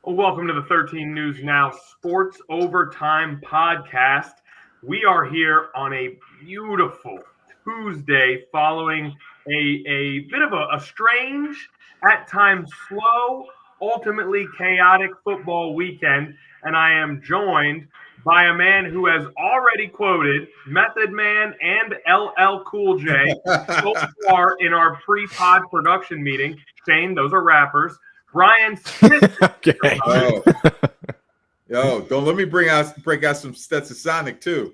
Well, welcome to the 13 News Now Sports Overtime Podcast. We are here on a beautiful Tuesday following a bit of a strange, at times slow, ultimately chaotic football weekend. And I am joined by a man who has already quoted Method Man and LL Cool J so far in our pre-pod production meeting. Shane, those are rappers. Brian Smith. Okay. Oh, yo, don't let me break out some Stetsasonic too.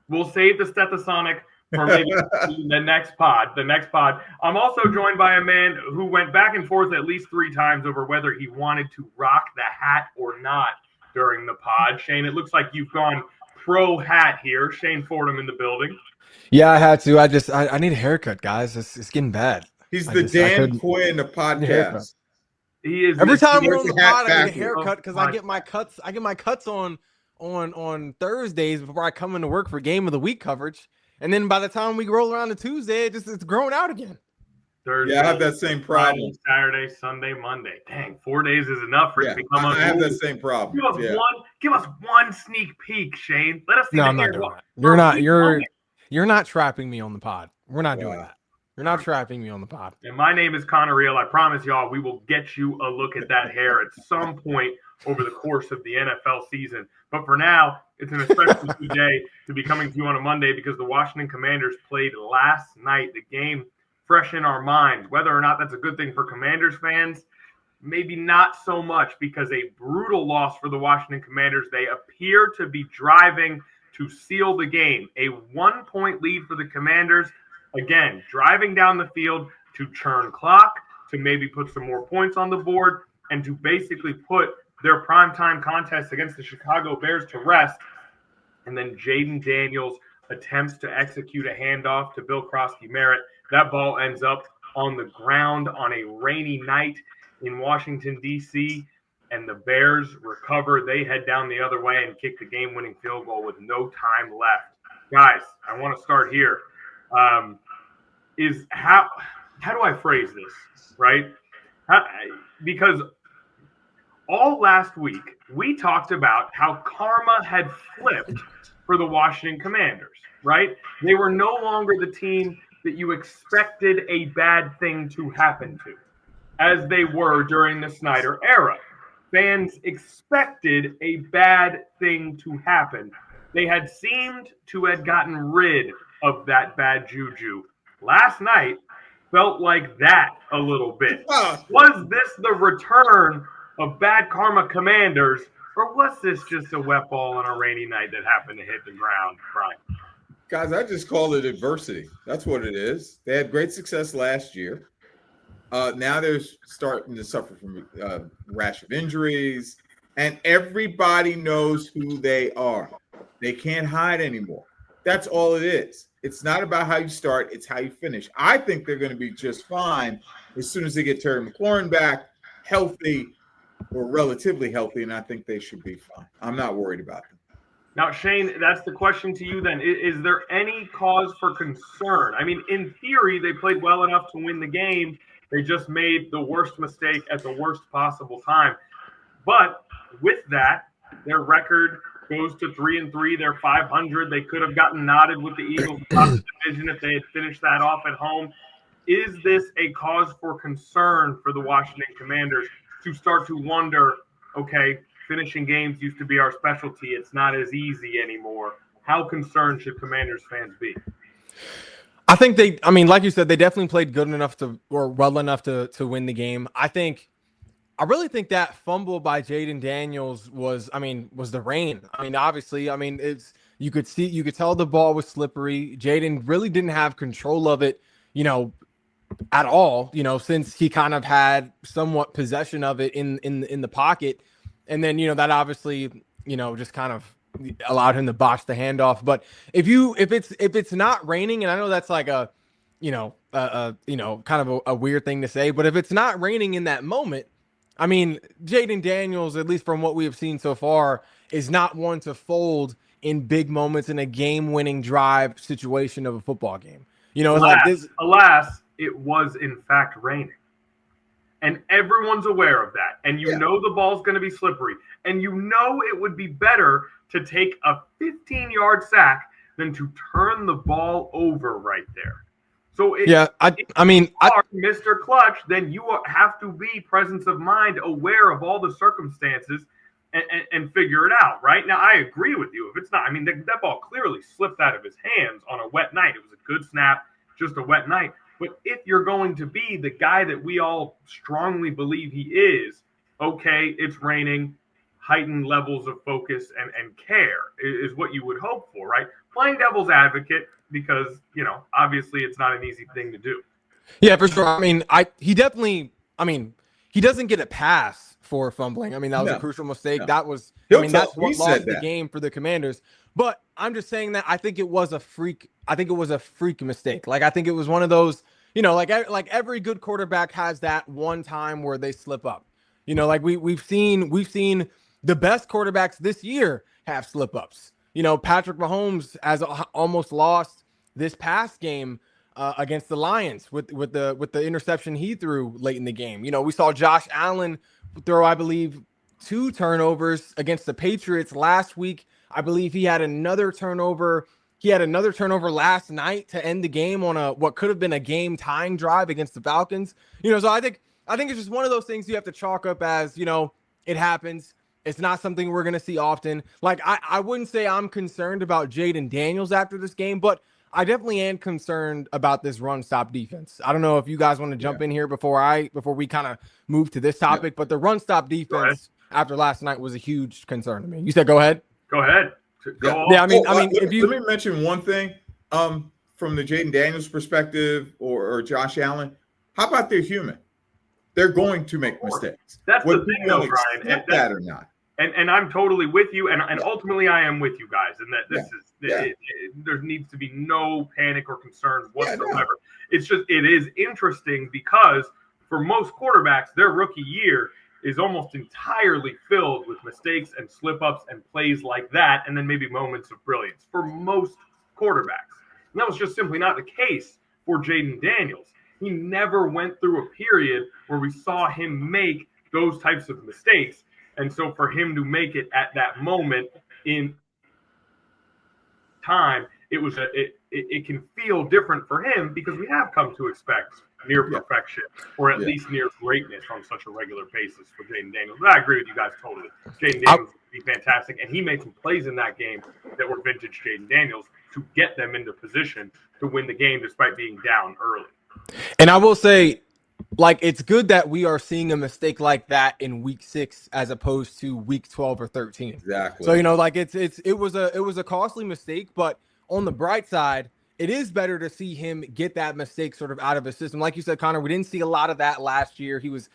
We'll save the Stetsasonic for maybe the next pod. I'm also joined by a man who went back and forth at least 3 times over whether he wanted to rock the hat or not during the pod. Shane, it looks like you've gone pro hat here. Shane Fordham in the building. Yeah, I had to. I need a haircut, guys. It's getting bad. He's I the just- I Dan couldn't- Quinn of a haircut. podcasts. He is Every time he we're wears on the the hat pod, I get a backwards. haircut because I get my cuts. I get my cuts on Thursdays before I come into work for game of the week coverage. And then by the time we roll around to Tuesday, it's growing out again. Thursday, Yeah, I have that same problem. Friday, Saturday, Sunday, Monday. Dang, 4 days is enough for it Yeah, to become I have that unruly. same problem. Yeah. Give us one sneak peek, Shane. Let us see. No, the I'm not hair. doing Well, that. well, You're not trapping me on the pod. We're not doing Wow. that. You're not trapping me on the pod. And my name is Connor Real. I promise y'all we will get you a look at that hair at some point over the course of the NFL season. But for now, it's an especially good day to be coming to you on a Monday because the Washington Commanders played last night. The game fresh in our minds. Whether or not that's a good thing for Commanders fans, maybe not so much, because a brutal loss for the Washington Commanders. They appear to be driving to seal the game. A 1-point lead for the Commanders. Again, driving down the field to churn clock, to maybe put some more points on the board, and to basically put their primetime contest against the Chicago Bears to rest. And then Jaden Daniels attempts to execute a handoff to Bill Krosky-Merritt. That ball ends up on the ground on a rainy night in Washington, D.C., and the Bears recover. They head down the other way and kick the game-winning field goal with no time left. Guys, I want to start here. Is how do I phrase this, right? Because all last week we talked about how karma had flipped for the Washington Commanders, right? They were no longer the team that you expected a bad thing to happen to, as they were during the Snyder era. Fans expected a bad thing to happen. They had seemed to have gotten rid of that bad juju. Last night felt like that a little bit. Was this the return of bad karma Commanders, or was this just a wet ball on a rainy night that happened to hit the ground, Brian? Guys, I just call it adversity. That's what it is. They had great success last year. Now they're starting to suffer from a rash of injuries, and everybody knows who they are. They can't hide anymore. That's all it is. It's not about how you start, it's how you finish. I think they're going to be just fine as soon as they get Terry McLaurin back, healthy or relatively healthy, and I think they should be fine. I'm not worried about them. Now, Shane, that's the question to you then. Is there any cause for concern? I mean, in theory, they played well enough to win the game. They just made the worst mistake at the worst possible time. But with that, their record goes to 3-3. They're 500. They could have gotten knotted with the Eagles top of the division if they had finished that off at home. Is this a cause for concern for the Washington Commanders to start to wonder, okay, finishing games used to be our specialty. It's not as easy anymore. How concerned should Commanders fans be? I think like you said, they definitely played good enough or well enough to win the game. I really think that fumble by Jaden Daniels was the rain. Obviously, you could tell the ball was slippery. Jaden really didn't have control of it, at all, since he kind of had somewhat possession of it in the pocket. And then, that obviously, just kind of allowed him to botch the handoff. But if it's not raining, and I know that's like a kind of a weird thing to say, but if it's not raining in that moment, Jaden Daniels, at least from what we have seen so far, is not one to fold in big moments in a game-winning drive situation of a football game. It's like this. Alas, it was in fact raining. and everyone's aware of that, and you know the ball's going to be slippery, and you know it would be better to take a 15-yard sack than to turn the ball over right there. So if you are Mr. Clutch, then you have to be presence of mind, aware of all the circumstances, and figure it out. Right now, I agree with you. If it's not, I mean, that ball clearly slipped out of his hands on a wet night. It was a good snap, just a wet night. But if you're going to be the guy that we all strongly believe he is, okay, it's raining. Heightened levels of focus and care is what you would hope for, right? Playing devil's advocate, because, obviously it's not an easy thing to do. Yeah, for sure. I mean, he doesn't get a pass for fumbling. I mean, that was a crucial mistake. No. That's what lost the game for the Commanders. But I'm just saying that I think it was a freak. I think it was a freak mistake. Like, I think it was one of those, like every good quarterback has that one time where they slip up. Like we've seen the best quarterbacks this year have slip ups. Patrick Mahomes has almost lost this past game against the Lions with the interception he threw late in the game. We saw Josh Allen throw, I believe, 2 turnovers against the Patriots last week. I believe he had another turnover. He had another turnover last night to end the game on what could have been a game tying drive against the Falcons. So I think it's just one of those things you have to chalk up as, it happens. It's not something we're going to see often. Like, I wouldn't say I'm concerned about Jaden Daniels after this game, but I definitely am concerned about this run-stop defense. I don't know if you guys want to jump in here before we kind of move to this topic, but the run-stop defense after last night was a huge concern to me. You said go ahead? Go ahead. Let me mention one thing from the Jaden Daniels perspective or Josh Allen. How about they're human? They're going to make mistakes. That's the thing, though, Brian. That or not. And I'm totally with you, and ultimately I am with you guys, and that there needs to be no panic or concern whatsoever. It's just, it is interesting because for most quarterbacks, their rookie year is almost entirely filled with mistakes and slip-ups and plays like that, and then maybe moments of brilliance for most quarterbacks. And that was just simply not the case for Jaden Daniels. He never went through a period where we saw him make those types of mistakes. And so for him to make it at that moment in time, it can feel different for him because we have come to expect near perfection or at least near greatness on such a regular basis for Jaden Daniels. But I agree with you guys totally. Jaden Daniels would be fantastic, and he made some plays in that game that were vintage Jaden Daniels to get them into position to win the game despite being down early. And I will say, like, it's good that we are seeing a mistake like that in week 6 as opposed to week 12 or 13. Exactly. So, like it was a costly mistake, but on the bright side, it is better to see him get that mistake sort of out of his system. Like you said, Connor, we didn't see a lot of that last year. He was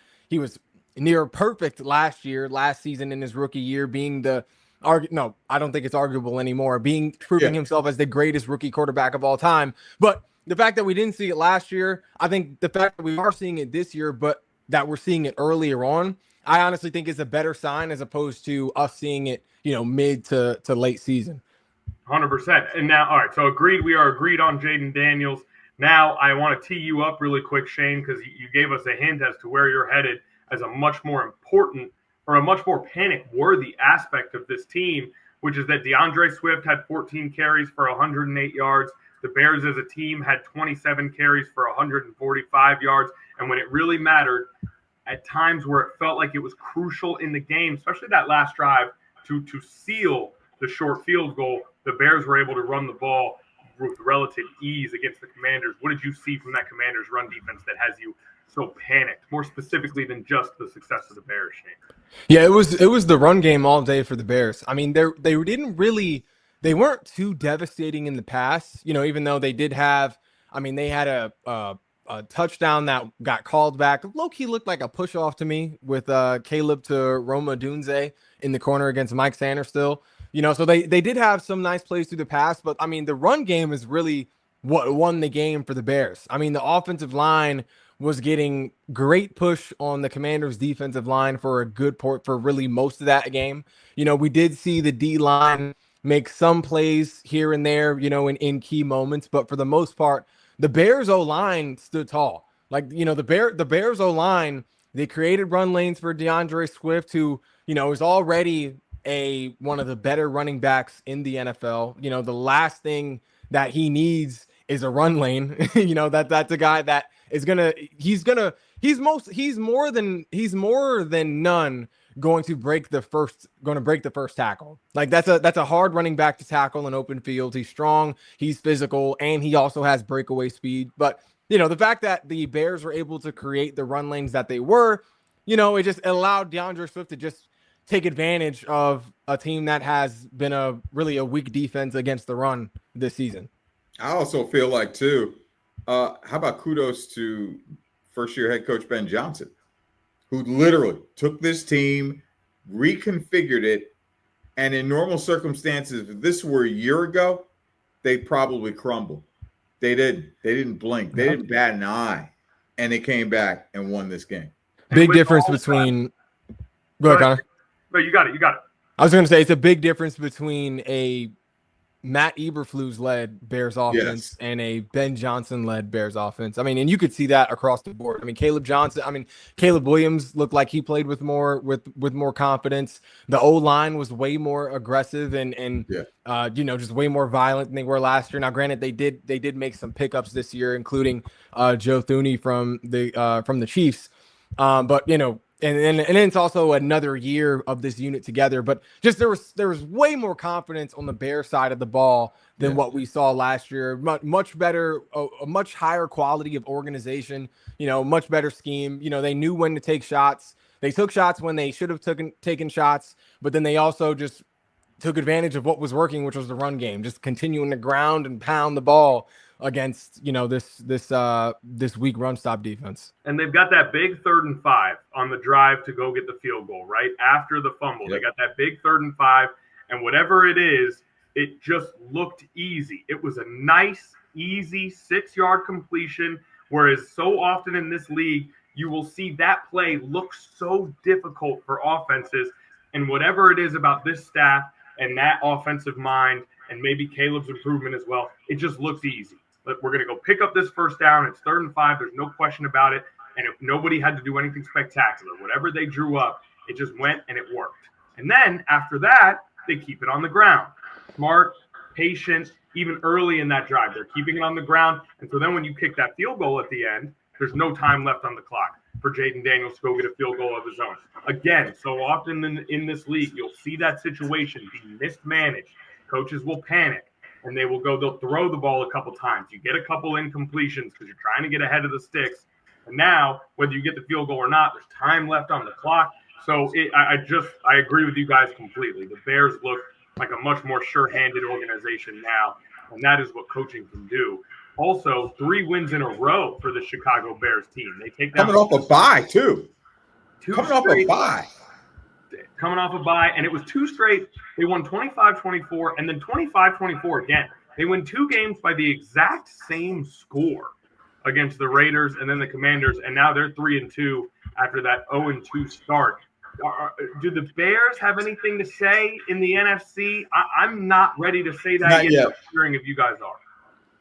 near perfect last season in his rookie year, being no, I don't think it's arguable anymore, proving himself as the greatest rookie quarterback of all time. But the fact that we didn't see it last year, I think the fact that we are seeing it this year, but that we're seeing it earlier on, I honestly think is a better sign as opposed to us seeing it, mid to late season. 100%. And now, all right, so agreed. We are agreed on Jaden Daniels. Now I want to tee you up really quick, Shane, because you gave us a hint as to where you're headed as a much more important or a much more panic-worthy aspect of this team, which is that DeAndre Swift had 14 carries for 108 yards. The Bears as a team had 27 carries for 145 yards. And when it really mattered, at times where it felt like it was crucial in the game, especially that last drive to seal the short field goal, the Bears were able to run the ball with relative ease against the Commanders. What did you see from that Commanders run defense that has you so panicked, more specifically than just the success of the Bears, Shane? Yeah, it was the run game all day for the Bears. I mean, they weren't too devastating in the pass, even though they did have, they had a touchdown that got called back. Low-key looked like a push-off to me with Caleb to Roma Dunze in the corner against Mike Sanderstill. So they did have some nice plays through the pass, but, the run game is really what won the game for the Bears. The offensive line was getting great push on the Commanders' defensive line for a good port for really most of that game. We did see the D-line make some plays here and there, in key moments, but for the most part, the Bears O-line stood tall. Like, the Bears O-line They created run lanes for DeAndre Swift, who, is already one of the better running backs in the NFL. The last thing that he needs is a run lane. That's a guy that is he's more than none going to break the first tackle. Like that's a hard running back to tackle in open field. He's strong, he's physical, and he also has breakaway speed. But the fact that the Bears were able to create the run lanes that they were, it just allowed DeAndre Swift to just take advantage of a team that has been a weak defense against the run this season. I also feel like too, how about kudos to first-year head coach Ben Johnson, who literally took this team, reconfigured it, and in normal circumstances, if this were a year ago, they'd probably crumble. They didn't. They didn't blink. They didn't bat an eye, and they came back and won this game. Big difference between. Go ahead, Connor. No, you got it. I was going to say it's a big difference between a Matt Eberflus-led Bears offense and a Ben Johnson-led Bears offense. I mean, and you could see that across the board. I mean, Caleb Williams looked like he played with more confidence. The O-line was way more aggressive and just way more violent than they were last year. Now, granted, they did make some pickups this year, including Joe Thuney from the Chiefs. But and it's also another year of this unit together. But just there was way more confidence on the Bears side of the ball than what we saw last year. Much better, a much higher quality of organization. Much better scheme. They knew when to take shots. They took shots when they should have taken shots. But then they also just took advantage of what was working, which was the run game. Just continuing to ground and pound the ball against this weak run stop defense. And they've got that big 3rd and 5 on the drive to go get the field goal right after the fumble. They got that big 3rd and 5, and whatever it is, it just looked easy. It was a nice, easy 6-yard completion, whereas so often in this league, you will see that play look so difficult for offenses. And whatever it is about this staff and that offensive mind, and maybe Caleb's improvement as well, it just looked easy. But we're going to go pick up this first down. It's 3rd and 5. There's no question about it. And if nobody had to do anything spectacular, whatever they drew up, it just went and it worked. And then after that, they keep it on the ground. Smart, patient, even early in that drive, they're keeping it on the ground. And so then when you kick that field goal at the end, there's no time left on the clock for Jaden Daniels to go get a field goal of his own. Again, so often in this league, you'll see that situation be mismanaged. Coaches will panic. And they'll throw the ball a couple times. You get a couple incompletions because you're trying to get ahead of the sticks. And now, whether you get the field goal or not, there's time left on the clock. So I agree with you guys completely. The Bears look like a much more sure-handed organization now, and that is what coaching can do. Also, 3 wins in a row for the Chicago Bears team. They take that coming off a bye too. Coming off a bye, and it was 2 straight. They won 25-24 and then 25-24 again. They win 2 games by the exact same score against the Raiders and then the Commanders, and now they're 3-2 after that 0-2 start. Do the Bears have anything to say in the NFC? I'm not ready to say that not yet. I'm hearing if you guys are.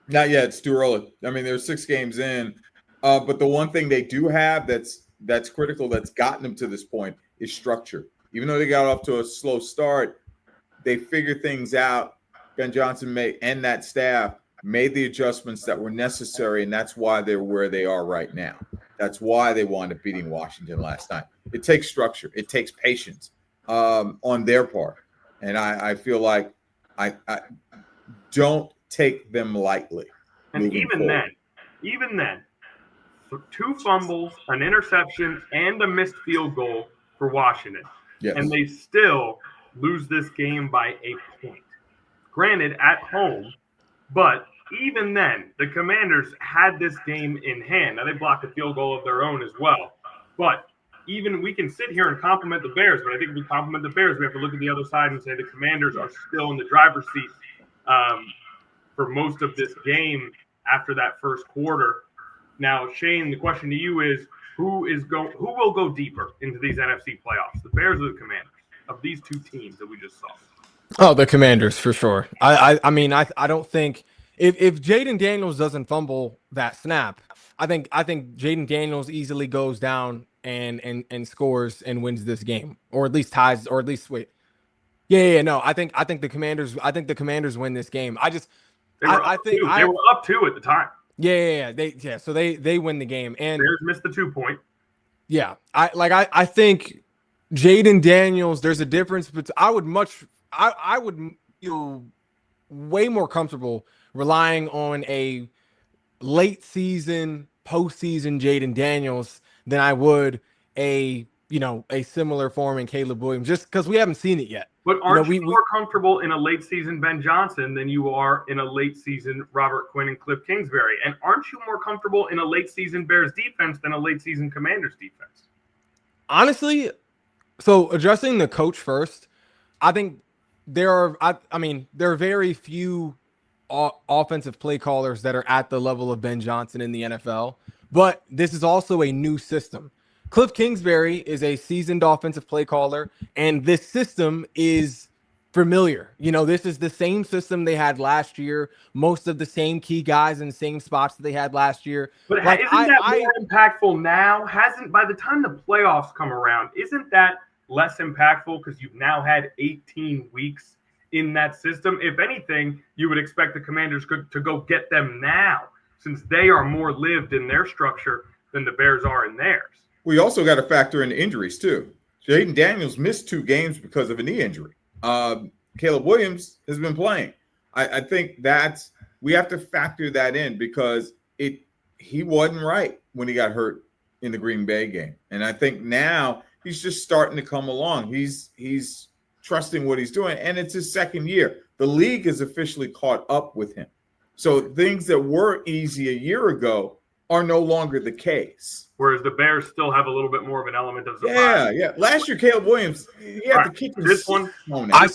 Not yet. It's too early. I mean, there's 6 games in, but the one thing they do have that's critical, that's gotten them to this point, is structure. Even though they got off to a slow start, they figured things out. Ben Johnson and that staff made the adjustments that were necessary, and that's why they're where they are right now. That's why they wound up beating Washington last night. It takes structure. It takes patience on their part. And I feel like I don't take them lightly. And even then, 2 fumbles, an interception, and a missed field goal for Washington. Yes. And they still lose this game by a point. Granted, at home, but even then, the Commanders had this game in hand. Now, they blocked a field goal of their own as well. But even we can sit here and compliment the Bears, but I think if we compliment the Bears, we have to look at the other side and say the Commanders are still in the driver's seat for most of this game after that first quarter. Now, Shane, the question to you is, who will go deeper into these NFC playoffs, the Bears or the Commanders, of these 2 teams that we just saw? Oh, the Commanders for sure. I mean, I don't think if Jaden Daniels doesn't fumble that snap, I think Jaden Daniels easily goes down and scores and wins this game, or at least ties, or at least wait. Yeah, no. I think the Commanders win this game. They were up two at the time. So they win the game, and Bears missed the 2 point. Yeah, I think Jaden Daniels. There's a difference, but I would feel way more comfortable relying on a late season, postseason Jaden Daniels than I would a similar form in Caleb Williams, just because we haven't seen it yet. But aren't you more comfortable in a late season Ben Johnson than you are in a late season Robert Quinn and Cliff Kingsbury? And aren't you more comfortable in a late season Bears defense than a late season Commanders defense? Honestly, so addressing the coach first, I think there are very few offensive play callers that are at the level of Ben Johnson in the NFL, but this is also a new system. Cliff Kingsbury is a seasoned offensive play caller, and this system is familiar. This is the same system they had last year, most of the same key guys in the same spots that they had last year. But isn't that more impactful now? By the time the playoffs come around, isn't that less impactful because you've now had 18 weeks in that system? If anything, you would expect the Commanders to go get them now, since they are more lived in their structure than the Bears are in theirs. We also got to factor in injuries too. Jaden Daniels missed 2 games because of a knee injury. Caleb Williams has been playing. I think we have to factor that in because he wasn't right when he got hurt in the Green Bay game. And I think now he's just starting to come along. He's trusting what he's doing, and it's his second year. The league has officially caught up with him. So things that were easy a year ago are no longer the case. Whereas the Bears still have a little bit more of an element of surprise. Yeah. Last year, Caleb Williams, he had to keep this one. Go ahead,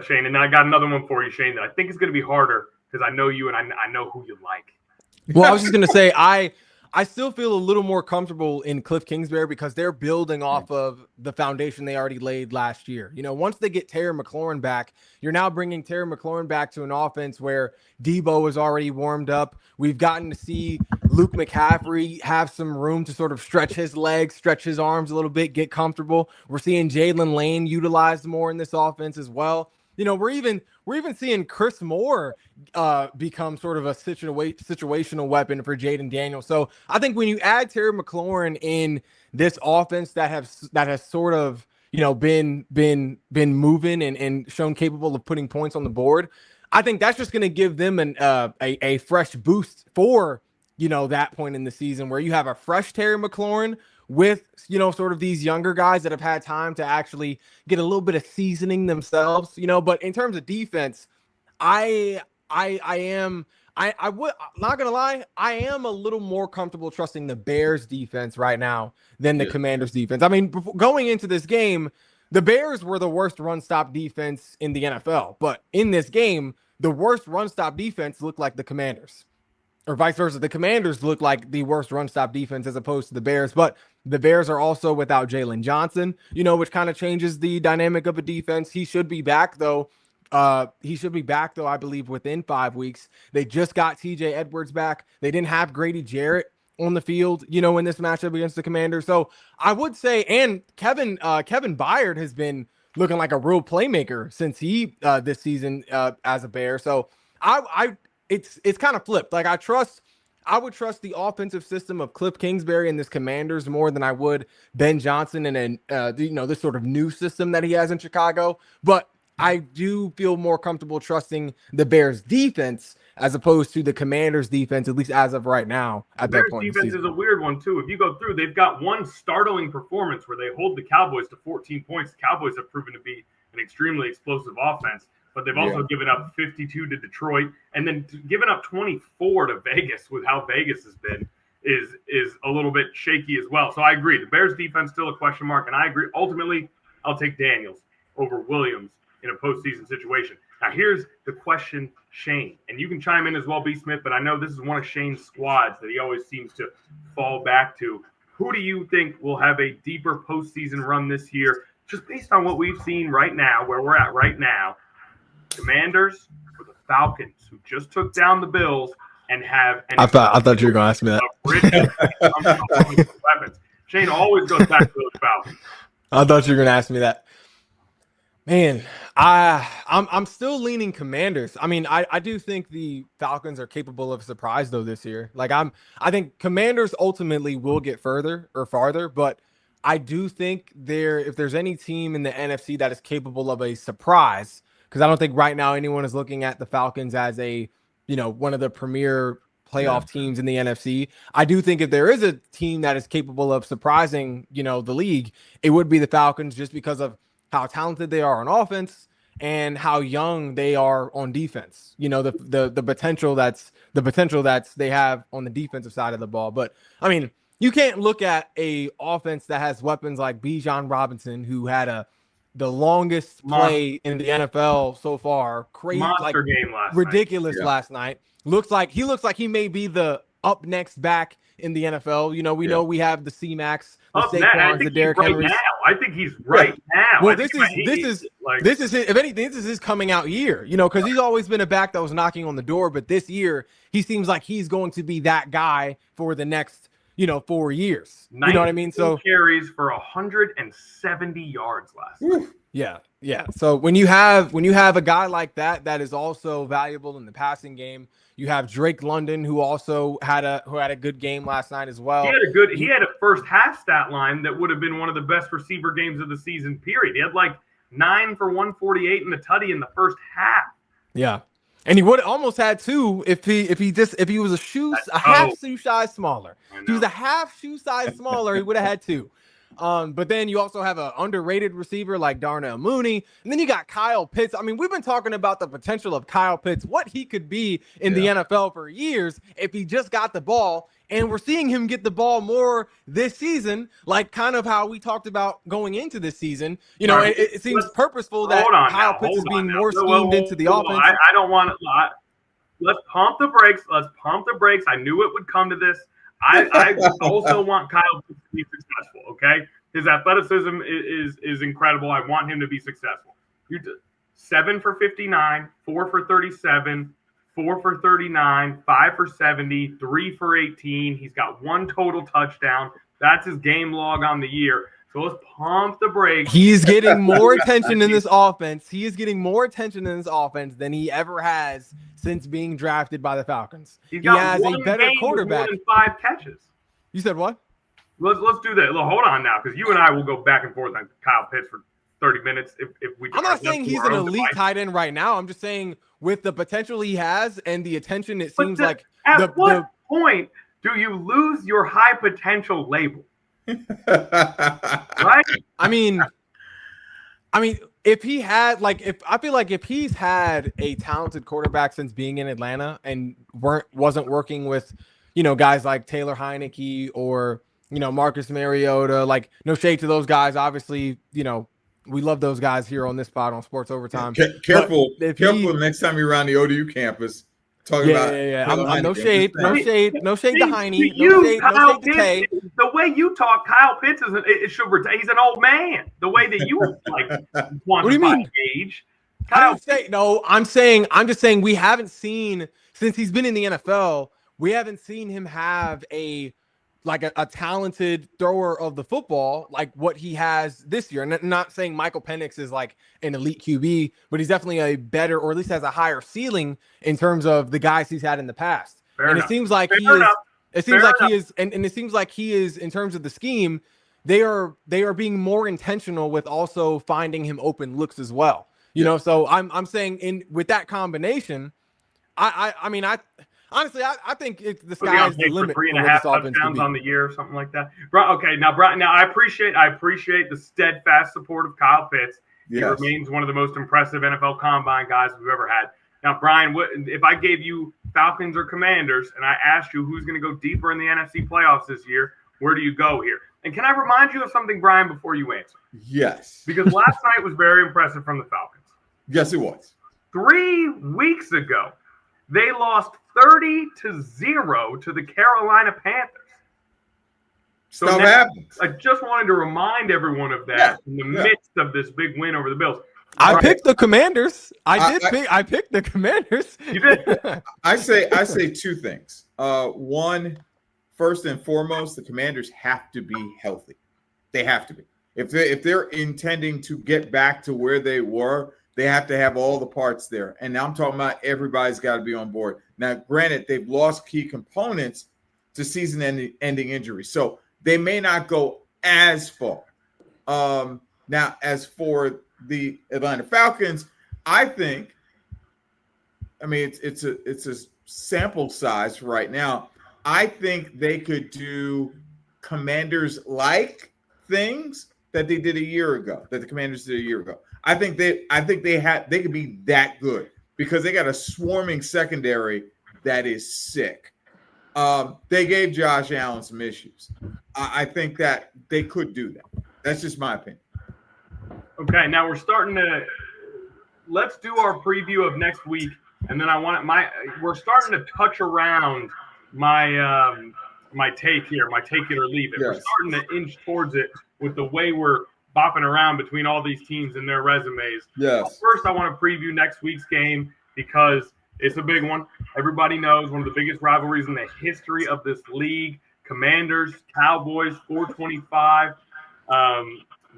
Shane, and then I got another one for you, Shane. That I think is going to be harder because I know you and I know who you like. Well, I was just going to say I still feel a little more comfortable in Cliff Kingsbury because they're building off of the foundation they already laid last year. Once they get Terry McLaurin back, you're now bringing Terry McLaurin back to an offense where Debo is already warmed up. We've gotten to see Luke McCaffrey have some room to sort of stretch his legs, stretch his arms a little bit, get comfortable. We're seeing Jalen Lane utilized more in this offense as well. We're even seeing Chris Moore become sort of a situational weapon for Jaden Daniels. So I think when you add Terry McLaurin in this offense that has sort of been moving and shown capable of putting points on the board, I think that's just going to give them a fresh boost for that point in the season where you have a fresh Terry McLaurin with sort of these younger guys that have had time to actually get a little bit of seasoning themselves, but in terms of defense, I am not gonna lie, I am a little more comfortable trusting the Bears defense right now than the Commanders defense. I mean, going into this game, the Bears were the worst run stop defense in the NFL, but in this game, the worst run stop defense looked like the Commanders. Or vice versa. The Commanders look like the worst run stop defense as opposed to the Bears, but the Bears are also without Jalen Johnson, which kind of changes the dynamic of a defense. He should be back though. I believe within 5 weeks. They just got TJ Edwards back. They didn't have Grady Jarrett on the field, in this matchup against the Commanders. So I would say, and Kevin Byard has been looking like a real playmaker since he this season as a Bear. So it's kind of flipped. Like I would trust the offensive system of Cliff Kingsbury and this Commanders more than I would Ben Johnson and this sort of new system that he has in Chicago. But I do feel more comfortable trusting the Bears defense as opposed to the Commanders defense, at least as of right now. At that point, defense is a weird one too. If you go through, they've got one startling performance where they hold the Cowboys to 14 points. The Cowboys have proven to be an extremely explosive offense. But they've also given up 52 to Detroit and then given up 24 to Vegas with how Vegas has been is a little bit shaky as well. So I agree. The Bears defense still a question mark, and I agree. Ultimately, I'll take Daniels over Williams in a postseason situation. Now, here's the question, Shane, and you can chime in as well, B. Smith, but I know this is one of Shane's squads that he always seems to fall back to. Who do you think will have a deeper postseason run this year, just based on what we've seen right now, where we're at right now? Commanders or the Falcons, who just took down the Bills, and have. I thought you were going to ask me that. Weapons. Shane always goes back to those Falcons. I thought you were going to ask me that. Man, I'm still leaning Commanders. I mean, I do think the Falcons are capable of surprise though this year. Like I think Commanders ultimately will get farther, but I do think if there's any team in the NFC that is capable of a surprise, because I don't think right now anyone is looking at the Falcons as one of the premier playoff teams in the NFC. I do think if there is a team that is capable of surprising, the league, it would be the Falcons, just because of how talented they are on offense and how young they are on defense. The potential that's they have on the defensive side of the ball. But I mean, you can't look at a offense that has weapons like Bijan Robinson, who had the longest play in the NFL so far. Crazy, monster game ridiculous last night. Looks like he may be the up next back in the NFL. We know we have the C-Max, the Saquons, the Derrick Henrys. I think he's right now. Well, this is his, if anything, this is his coming out year. Because he's always been a back that was knocking on the door, but this year he seems like he's going to be that guy for the next 4 years. You know what I mean? So carries for 170 yards last night. Yeah. So when you have a guy like that is also valuable in the passing game. You have Drake London, who also had a good game last night as well. He had a first half stat line that would have been one of the best receiver games of the season, period. He had like 9 for 148 in the tutty in the first half. Yeah. And he would almost had 2 if he was a half shoe size smaller. If he was a half shoe size smaller, he would have had 2. But then you also have an underrated receiver like Darnell Mooney. And then you got Kyle Pitts. I mean, we've been talking about the potential of Kyle Pitts, what he could be in the NFL for years if he just got the ball. And we're seeing him get the ball more this season, like kind of how we talked about going into this season. It seems purposeful that Kyle Pitts is being more schemed into the offense. I don't want to. Let's pump the brakes. I knew it would come to this. I also want Kyle Pitts to be successful, okay? His athleticism is incredible. I want him to be successful. 7 for 59, 4 for 37, 4 for 39, 5 for 70, 3 for 18. He's got 1 total touchdown. That's his game log on the year. So let's pump the brakes. He's getting more attention in this offense. He is getting more attention in this offense than he ever has since being drafted by the Falcons. He has a better quarterback. More than 5 catches. You said what? Let's do that. Hold on now, because you and I will go back and forth on Kyle Pitts for 30 minutes if we. I'm not saying he's an elite tight end right now. I'm just saying with the potential he has and the attention, it seems like. At what point do you lose your high potential label? Right? I mean, if he had I feel like if he's had a talented quarterback since being in Atlanta and wasn't working with, guys like Taylor Heineke or Marcus Mariota, like no shade to those guys. Obviously, we love those guys here on this spot on Sports Overtime. Careful next time you're around the ODU campus. I'm no shade to Heine, no shade to Tay. The way you talk, Kyle Pitts he's an old man. The way that you quantify what do you mean? Age. I'm just saying we haven't seen, since he's been in the NFL, we haven't seen him have a talented thrower of the football like what he has this year. And I'm not saying Michael Penix is like an elite QB, but he's definitely a better, or at least has a higher ceiling in terms of the guys he's had in the past. It seems like he is in terms of the scheme, they are being more intentional with also finding him open looks as well. So I'm saying with that combination, honestly, I think the sky is the limit for this offense to be. On the year or something like that. Okay, now I appreciate the steadfast support of Kyle Pitts. Yes. He remains one of the most impressive NFL Combine guys we've ever had. Now, Brian, if I gave you Falcons or Commanders and I asked you who's going to go deeper in the NFC playoffs this year, where do you go here? And can I remind you of something, Brian, before you answer? Yes. Because last night was very impressive from the Falcons. Yes, it was. 3 weeks ago, they lost 30-0 to the Carolina Panthers. So happens. I just wanted to remind everyone of that in the midst of this big win over the Bills. I picked the Commanders. I picked the Commanders. You did. I say two things. One, first and foremost, the Commanders have to be healthy. They have to be. If they're intending to get back to where they were, they have to have all the parts there. And now I'm talking about everybody's got to be on board. Now, granted, they've lost key components to season-ending injuries, so they may not go as far. Now, as for the Atlanta Falcons, I think, I mean, it's a sample size right now. I think they could do Commanders-like things that they did a year ago, that the Commanders did a year ago. I think they could be that good because they got a swarming secondary that is sick. They gave Josh Allen some issues. I think that they could do that. That's just my opinion. Okay, now let's do our preview of next week, and then we're starting to touch around my take here, my take it or leave it. Yes. We're starting to inch towards it with the way we're bopping around between all these teams and their resumes. Yes. First, I want to preview next week's game because it's a big one. Everybody knows one of the biggest rivalries in the history of this league. Commanders, Cowboys, 425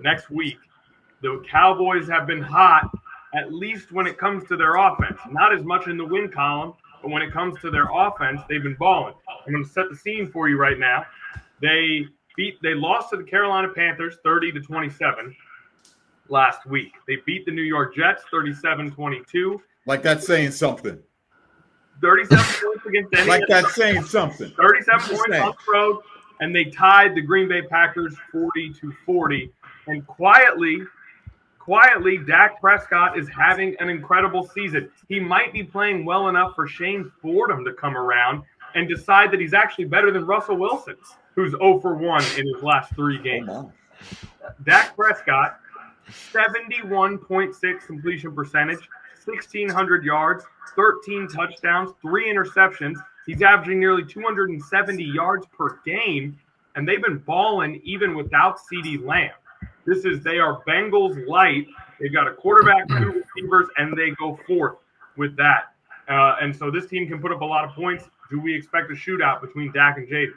next week. The Cowboys have been hot, at least when it comes to their offense. Not as much in the win column, but when it comes to their offense, they've been balling. I'm going to set the scene for you right now. They lost to the Carolina Panthers 30-27 last week. They beat the New York Jets 37-22. Like that's saying something. 37 points against any. Like that's saying something. 37 points on the road, and they tied the Green Bay Packers 40-40. And quietly, Dak Prescott is having an incredible season. He might be playing well enough for Shane Fordham to come around and decide that he's actually better than Russell Wilson, who's 0-for-1 in his last 3 games. Oh, Dak Prescott, 71.6 completion percentage, 1,600 yards, 13 touchdowns, 3 interceptions. He's averaging nearly 270 yards per game, and they've been balling even without CeeDee Lamb. They are Bengals light. They've got a quarterback, 2 receivers, and they go forth with that. And so this team can put up a lot of points. Do we expect a shootout between Dak and Jaden?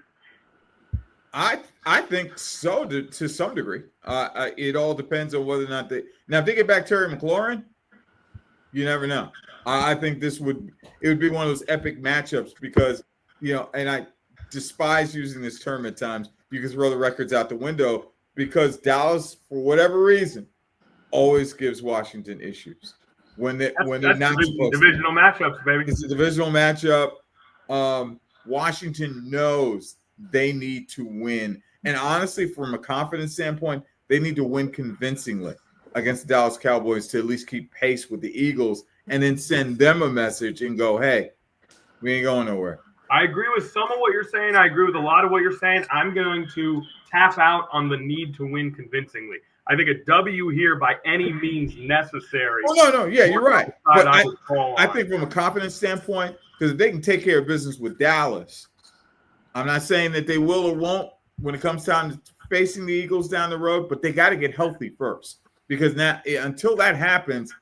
I think so to some degree. It all depends on whether or not if they get back Terry McLaurin, you never know. I think it would be one of those epic matchups because, and I despise using this term at times. You can throw the records out the window because Dallas, for whatever reason, always gives Washington issues when they're not supposed to. Divisional matchups, baby. It's a divisional matchup. Washington knows they need to win. And honestly, from a confidence standpoint, they need to win convincingly against the Dallas Cowboys to at least keep pace with the Eagles and then send them a message and go, hey, we ain't going nowhere. I agree with some of what you're saying. I agree with a lot of what you're saying. I'm going to tap out on the need to win convincingly. I think a W here by any means necessary. Oh, no. Yeah, you're right. But I think from a confidence standpoint, because if they can take care of business with Dallas, I'm not saying that they will or won't when it comes time to facing the Eagles down the road, but they got to get healthy first. Because now, until that happens,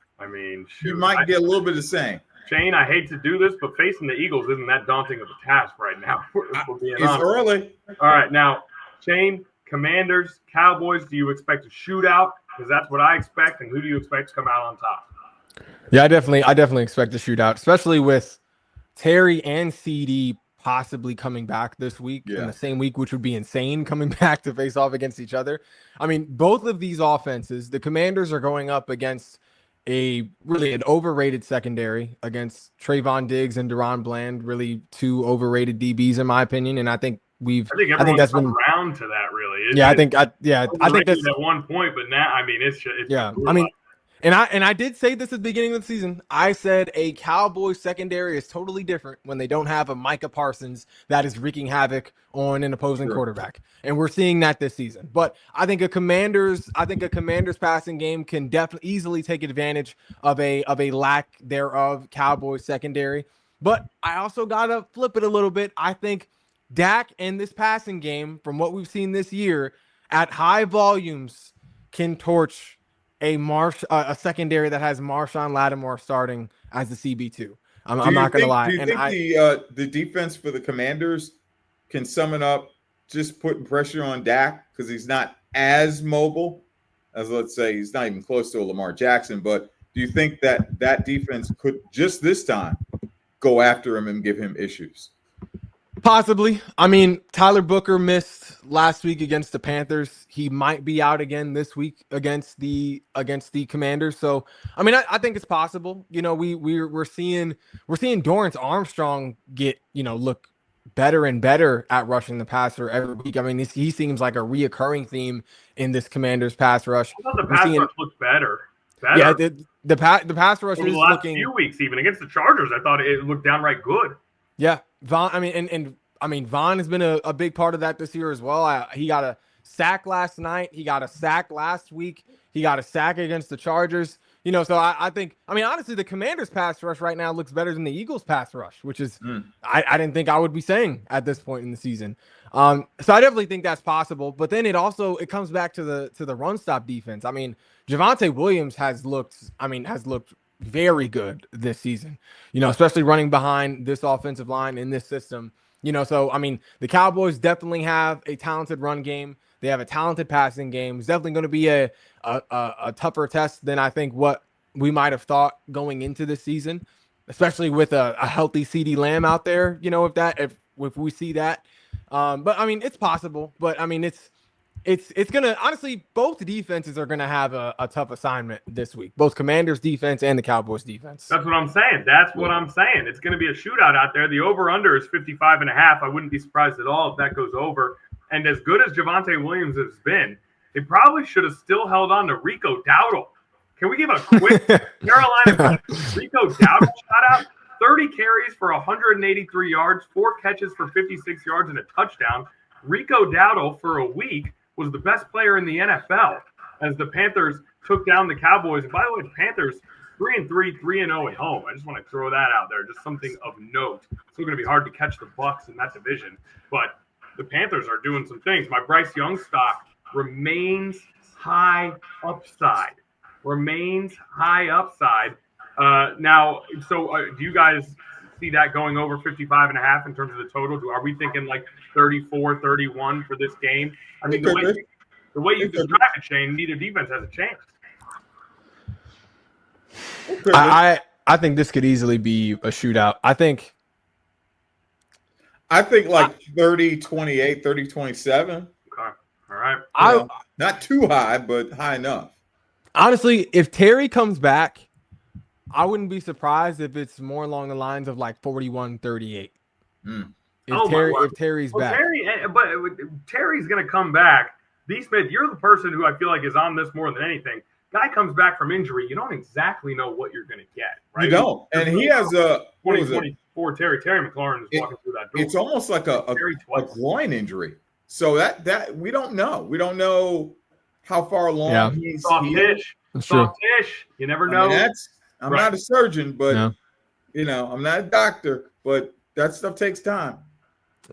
you might get a little bit of the same. Shane, I hate to do this, but facing the Eagles isn't that daunting of a task right now. It's early. All right, now, Shane, Commanders, Cowboys, do you expect a shootout? Because that's what I expect. And who do you expect to come out on top? Yeah, I definitely expect a shootout, especially with Terry and CeeDee possibly coming back this week in the same week, which would be insane, coming back to face off against each other. I mean, both of these offenses, the Commanders are going up against an overrated secondary against Trayvon Diggs and Deron Bland, really 2 overrated DBs in my opinion. And I think that's been around to that really. I think that's at one point, but now it's And I did say this at the beginning of the season. I said a Cowboys secondary is totally different when they don't have a Micah Parsons that is wreaking havoc on an opposing quarterback. And we're seeing that this season. But I think a Commanders passing game can definitely easily take advantage of a lack thereof Cowboys secondary. But I also gotta flip it a little bit. I think Dak and this passing game, from what we've seen this year, at high volumes, can torch a secondary that has Marshawn Lattimore starting as the CB2. I'm not going to lie. Do you think the defense for the Commanders can sum it up just putting pressure on Dak because he's not as mobile as, let's say, he's not even close to a Lamar Jackson, but do you think that defense could just this time go after him and give him issues? Possibly. I mean, Tyler Booker missed last week against the Panthers. He might be out again this week against the Commanders. So, I mean, I think it's possible. You know, we're seeing Dorrance Armstrong get, look better and better at rushing the passer every week. I mean, he seems like a reoccurring theme in this Commanders pass rush. I thought the pass rush looked better. Yeah, the pass rush over is the last looking few weeks, even against the Chargers. I thought it looked downright good. Yeah, Vaughn. I mean, Vaughn has been a big part of that this year as well. He got a sack last night. He got a sack last week. He got a sack against the Chargers. So I think, honestly, the Commanders' pass rush right now looks better than the Eagles' pass rush, which is I didn't think I would be saying at this point in the season. So I definitely think that's possible. But then it comes back to the run stop defense. I mean, Javonte Williams has looked very good this season, especially running behind this offensive line in this system. So, the Cowboys definitely have a talented run game. They have a talented passing game. It's definitely going to be a tougher test than I think what we might have thought going into this season, especially with a healthy CeeDee Lamb out there, if we see that. But, it's possible. But, it's going to – honestly, both defenses are going to have a tough assignment this week, both Commanders' defense and the Cowboys' defense. That's what I'm saying. It's going to be a shootout out there. The over-under is 55.5. I wouldn't be surprised at all if that goes over. And as good as Javonte Williams has been, they probably should have still held on to Rico Dowdle. Can we give a quick Carolina Rico Dowdle shout-out? 30 carries for 183 yards, 4 catches for 56 yards, and a touchdown. Rico Dowdle, for a week, was the best player in the NFL as the Panthers took down the Cowboys. And by the way, the Panthers 3-3, 3-0 at home. I just want to throw that out there, just something of note. It's still going to be hard to catch the Bucs in that division, but the Panthers are doing some things. My Bryce Young stock remains high upside. Now, do you guys see that going over 55.5 in terms of the total? Are we thinking like 34, 31 for this game? I mean, the way you describe it, Shane, neither defense has a chance. I think this could easily be a shootout. I think like 30-28, 30-27. Okay. All right. Not too high, but high enough. Honestly, if Terry comes back, I wouldn't be surprised if it's more along the lines of like 41-38. If Terry's back. But Terry's going to come back. B. Smith, you're the person who I feel like is on this more than anything. Guy comes back from injury. You don't exactly know what you're going to get, right? You don't. And he has a 2024 Terry McLaurin is walking through that door. It's almost like a groin injury. So that we don't know. We don't know how far along he's Soft-ish. You never know. I'm not a surgeon, but I'm not a doctor, but that stuff takes time.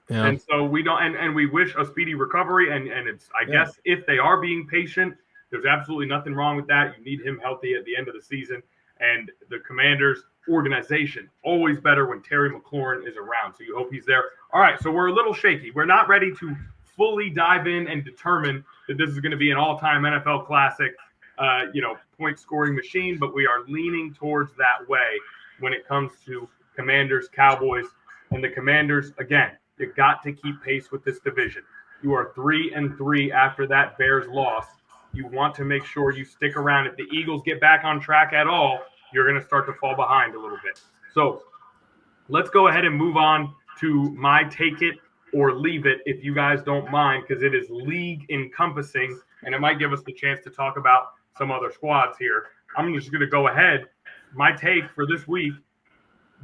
Yeah. And so we don't, and we wish a speedy recovery. And it's, I guess, if they are being patient, there's absolutely nothing wrong with that. You need him healthy at the end of the season. And the Commanders organization, always better when Terry McLaurin is around. So you hope he's there. All right. So we're a little shaky. We're not ready to fully dive in and determine that this is going to be an all-time NFL classic, point scoring machine, but we are leaning towards that way when it comes to Commanders, Cowboys, and the Commanders. Again, you got to keep pace with this division. You are 3-3 after that Bears loss. You want to make sure you stick around. If the Eagles get back on track at all, you're going to start to fall behind a little bit. So let's go ahead and move on to my take it or leave it, if you guys don't mind, because it is league encompassing, and it might give us the chance to talk about some other squads here. I'm just going to go ahead. My take for this week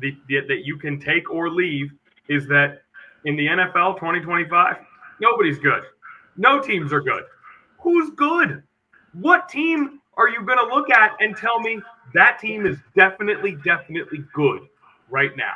that you can take or leave is that in the NFL 2025, nobody's good. No teams are good. Who's good? What team are you going to look at and tell me that team is definitely good right now?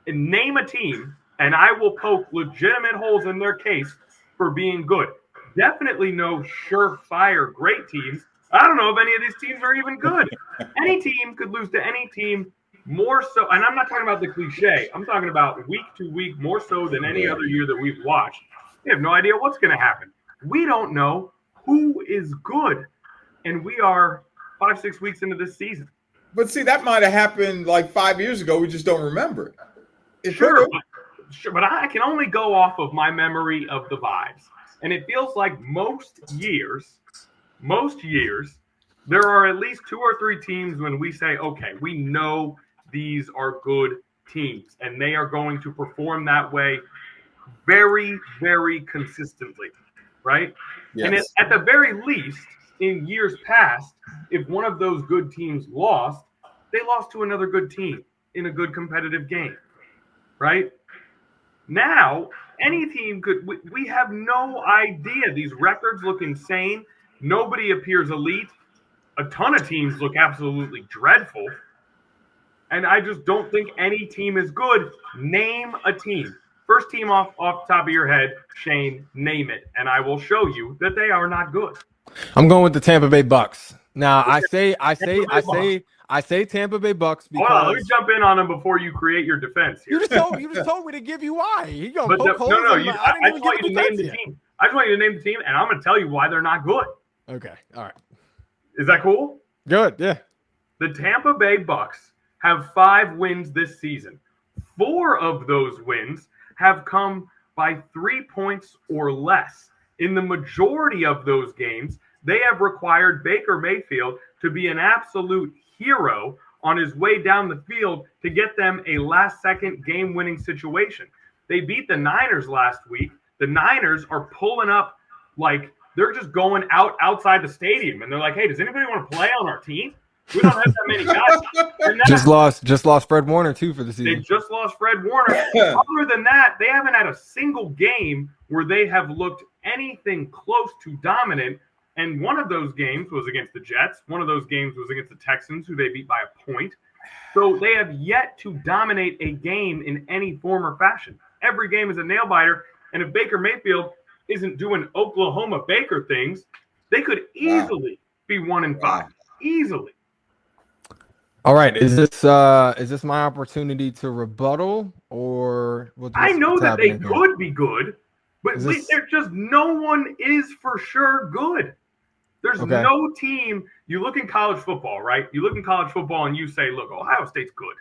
And name a team, and I will poke legitimate holes in their case for being good. Definitely no surefire great teams. I don't know if any of these teams are even good. Any team could lose to any team more so. And I'm not talking about the cliche. I'm talking about week to week more so than any other year that we've watched. We have no idea what's going to happen. We don't know who is good. And we are 5-6 weeks into this season. But see, that might have happened like 5 years ago. We just don't remember it. Sure, but I can only go off of my memory of the vibes. And it feels like most years, there are at least 2 or 3 teams when we say, okay, we know these are good teams, and they are going to perform that way very, very consistently, right? Yes. And at the very least, in years past, if one of those good teams lost, they lost to another good team in a good competitive game, right? Now, any team could. We have no idea. These records look insane. Nobody appears elite. A ton of teams look absolutely dreadful. And I just don't think any team is good. Name a team. First team off the top of your head, Shane, name it. And I will show you that they are not good. I'm going with the Tampa Bay Bucks. Now, I say Tampa Bay Bucks because. Hold on, let me jump in on them before you create your defense here. You just told me to give you why. You gonna poke holes I just want you to name the team. I just want you to name the team, and I'm going to tell you why they're not good. Okay, all right. Is that cool? Good, yeah. The Tampa Bay Bucks have 5 wins this season. 4 of those wins have come by 3 points or less. In the majority of those games, they have required Baker Mayfield to be an absolute hero on his way down the field to get them a last-second game-winning situation. They beat the Niners last week. The Niners are pulling up like they're just going outside the stadium, and they're like, hey, does anybody want to play on our team? We don't have that many guys. Just lost Fred Warner, too, for the season. They just lost Fred Warner. Other than that, they haven't had a single game where they have looked anything close to dominant. And one of those games was against the Jets. One of those games was against the Texans, who they beat by a point. So they have yet to dominate a game in any form or fashion. Every game is a nail-biter. And if Baker Mayfield isn't doing Oklahoma Baker things, they could easily be 1-5. Easily. All right, is this my opportunity to rebuttal, or I know that they could be good, but there's just no one is for sure good. There's no team. You look in college football, right? You look in college football and you say, look, Ohio State's good.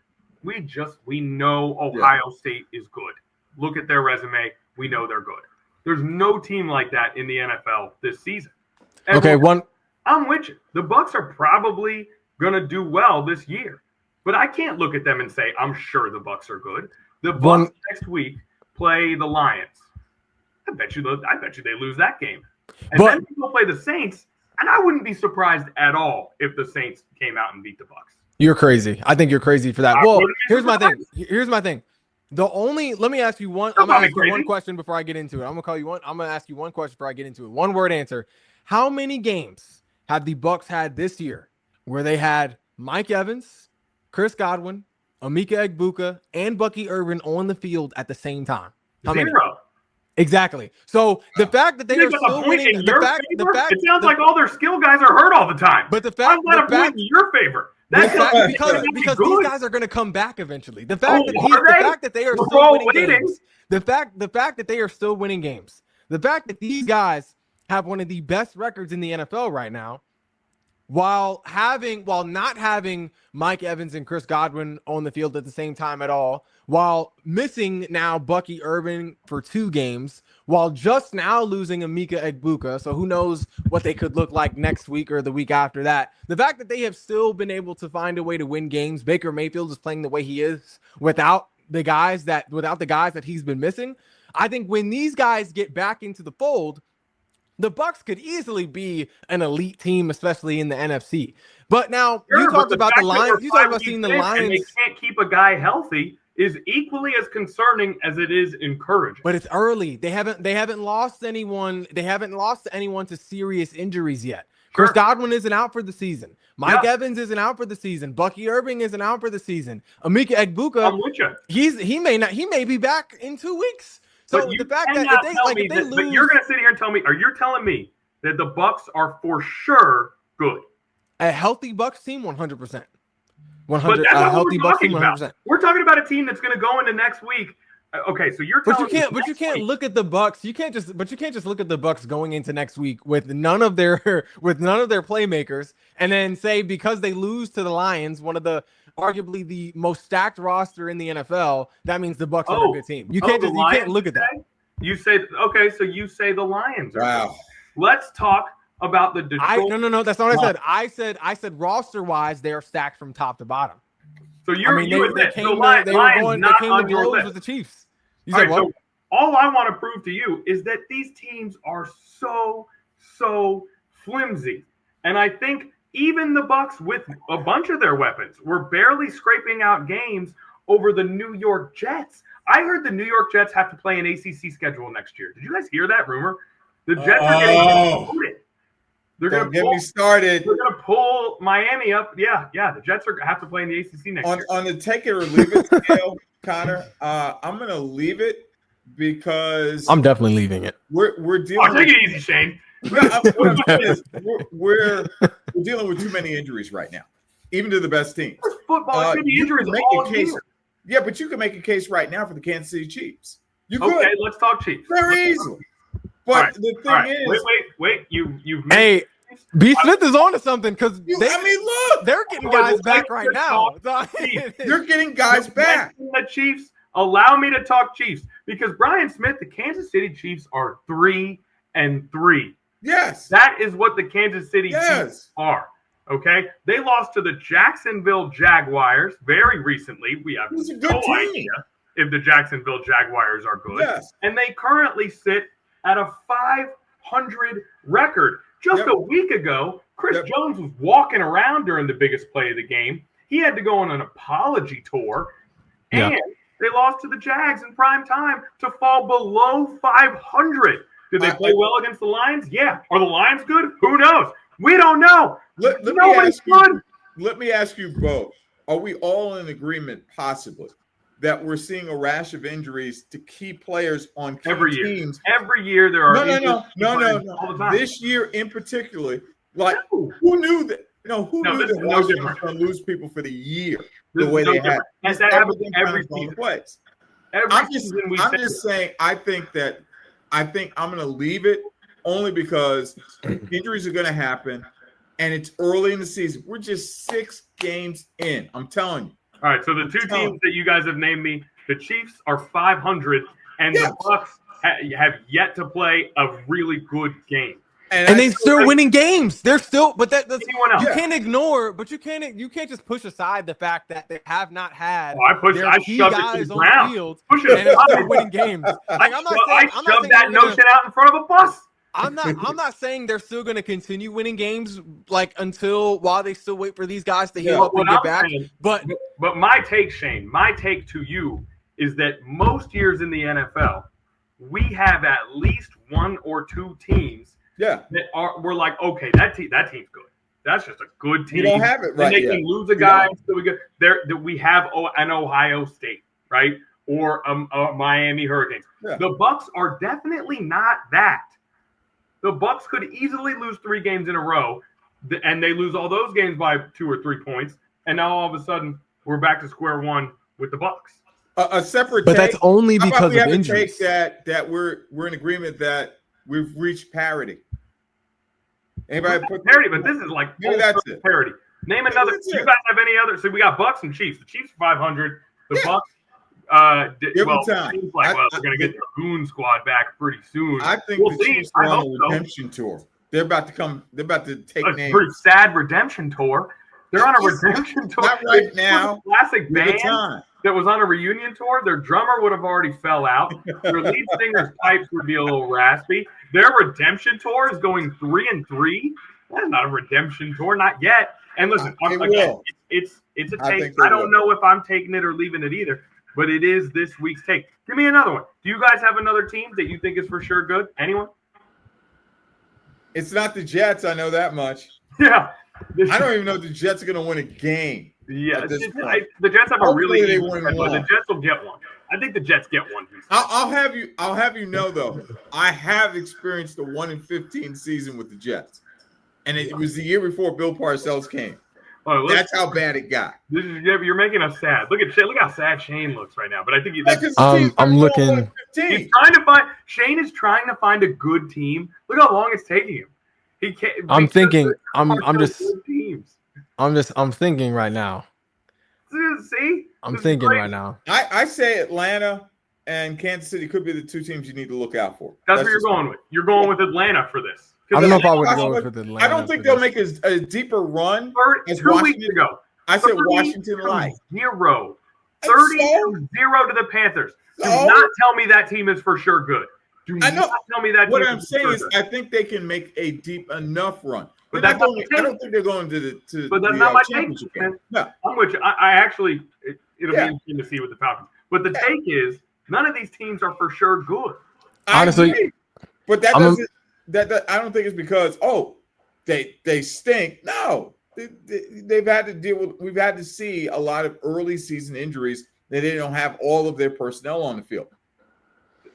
We know Ohio State is good. Look at their resume. We know they're good. There's no team like that in the NFL this season. And I'm with you. The Bucs are probably going to do well this year, but I can't look at them and say I'm sure the Bucs are good. The Bucs next week play the Lions. I bet you they lose that game, and then they'll play the Saints. And I wouldn't be surprised at all if the Saints came out and beat the Bucs. You're crazy. I think you're crazy for that. Here's my thing. Let me ask you one. I'm gonna ask you one question before I get into it. I'm gonna ask you one question before I get into it. One word answer. How many games have the Bucs had this year where they had Mike Evans, Chris Godwin, Emeka Egbuka, and Bucky Irvin on the field at the same time? How many? 0. Exactly. So the fact that they are still winning, it sounds like all their skill guys are hurt all the time. But the fact in your favor. Because these guys are going to come back eventually. The fact that they are still winning games. The fact that they are still winning games. The fact that these guys have one of the best records in the NFL right now, while not having Mike Evans and Chris Godwin on the field at the same time at all, while missing now Bucky Irvin for 2 games, while just now losing Emeka Egbuka, so who knows what they could look like next week or the week after that. The fact that they have still been able to find a way to win games, Baker Mayfield is playing the way he is without the guys that he's been missing. I think when these guys get back into the fold, the Bucs could easily be an elite team, especially in the NFC. But now you talked about the Lions. You talked about seeing the Lions. And they can't keep a guy healthy is equally as concerning as it is encouraging. But it's early. They haven't lost anyone. They haven't lost anyone to serious injuries yet. Chris Godwin isn't out for the season. Mike Evans isn't out for the season. Bucky Irving isn't out for the season. Emeka Egbuka, I'm with you. He may be back in 2 weeks. So the fact that if they lose, but you're going to sit here and tell me, are you telling me that the Bucs are for sure good. A healthy Bucks team, 100%. But 100. that's A not what healthy we're Bucks talking team, about. 100%. We're talking about a team that's going to go into next week. Okay, so you're telling me But you can't look at the Bucks. You can't just look at the Bucks going into next week with none of their playmakers, and then say because they lose to the Lions, one of the arguably the most stacked roster in the NFL, that means the Bucks are a good team. You can't look at that. You say okay, so you say the Lions are Wow. good. Let's talk about the Detroit. No, that's not what I said. I said roster wise, they are stacked from top to bottom. So They came to blows with the Chiefs. You said what? So all I want to prove to you is that these teams are so flimsy, and I think even the Bucks, with a bunch of their weapons, were barely scraping out games over the New York Jets. I heard the New York Jets have to play an ACC schedule next year. Did you guys hear that rumor? The Jets are getting promoted. Don't get me started. They're going to pull Miami up. Yeah. The Jets have to play in the ACC next year. On the take it or leave it scale, Connor, I'm going to leave it because I'm definitely leaving it. We're dealing. Take it easy, Shane. We're dealing with too many injuries right now, even to the best teams. Football, injuries all year. Yeah, but you can make a case right now for the Kansas City Chiefs. You could. Okay, let's talk Chiefs. Very easily. But the thing is, wait. You've made B. Smith is on to something because look, they're getting guys back right now. They're getting guys back. The Chiefs, allow me to talk Chiefs because Brian Smith, the Kansas City Chiefs are 3-3. Yes, that is what the Kansas City Chiefs are. Okay, they lost to the Jacksonville Jaguars very recently. We have no idea if the Jacksonville Jaguars are good. Yes, and they currently sit at a 500 record. Just a week ago, Chris Jones was walking around during the biggest play of the game. He had to go on an apology tour, and they lost to the Jags in prime time to fall below 500. Did they play well against the Lions? Yeah. Are the Lions good? Who knows? We don't know. Nobody's good. Let me ask you both. Are we all in agreement, possibly, that we're seeing a rash of injuries to key players on key teams? Every year there are no. This year in particular, like who knew that? Who knew that Washington was going to lose people for the year the way they have? And that happens every season. I'm just saying. I think I'm going to leave it only because injuries are going to happen, and it's early in the season. We're just 6 games in. I'm telling you. All right, so the two teams that you guys have named me, the Chiefs are 500, and the Bucks have yet to play a really good game. And they're still winning games. They're still, but that's you can't ignore. But you can't just push aside the fact that they have not had their key guys on the field and they're still winning games. Like, I shoved that notion out in front of a bus. I'm not saying they're still going to continue winning games while they still wait for these guys to heal up and get back. But my take, Shane, my take to you is that most years in the NFL, we have at least 1 or 2 teams that we're like, okay, that team's good. That's just a good team. You don't have it right. And they can lose a guy. So we have an Ohio State, right, or a Miami Hurricanes. Yeah. The Bucks are definitely not that. The Bucks could easily lose 3 games in a row, and they lose all those games by 2 or 3 points, and now all of a sudden we're back to square one with the Bucks. A separate, but that's only because of injuries. That we're in agreement that we've reached parity. Anybody put parity? But this is like that's it. Parity. Name another. You guys have any other? So we got Bucks and Chiefs. The Chiefs 500. The Bucks. We're going to get the Goon Squad back pretty soon. I think the Chiefs are on a redemption tour. They're about to come. They're about to take names. A pretty sad redemption tour. They're on a redemption tour. Not right now. Classic band that was on a reunion tour. Their drummer would have already fell out. Their lead singer's pipes would be a little raspy. Their redemption tour is going 3-3. That's not a redemption tour, not yet. And listen, it's a take. I don't know if I'm taking it or leaving it either. But it is this week's take. Give me another one. Do you guys have another team that you think is for sure good? Anyone? It's not the Jets. I know that much. Yeah. I don't even know if the Jets are going to win a game. Yeah. The Jets have a really easy win, but the Jets will get one. I think the Jets get one. I'll have you know, though, I have experienced a 1-15 season with the Jets. And it was the year before Bill Parcells came. Oh, That's how bad it got. You're making us sad. Look at Shane. Look how sad Shane looks right now. But I think I'm looking. He's trying to find. Shane is trying to find a good team. Look how long it's taking him. He can't. I'm thinking. I'm thinking right now. See, I'm thinking right now. I say Atlanta and Kansas City could be the two teams you need to look out for. That's what you're going with. You're going with Atlanta for this. I don't know if I would go with Atlanta. I don't think they'll make a deeper run. 2 weeks ago, I said Washington light. 0. 30-0 to the Panthers. Do not tell me that team is for sure good. Do not tell me that. What I'm saying is, I think they can make a deep enough run. But I don't think they're going to the. But that's not my take, man. No, I'm with you. I actually, it'll be interesting to see with the Falcons. But the take is, none of these teams are for sure good. Honestly, but that doesn't. That I don't think it's because they stink. No, they've had to deal with. We've had to see a lot of early season injuries that they don't have all of their personnel on the field.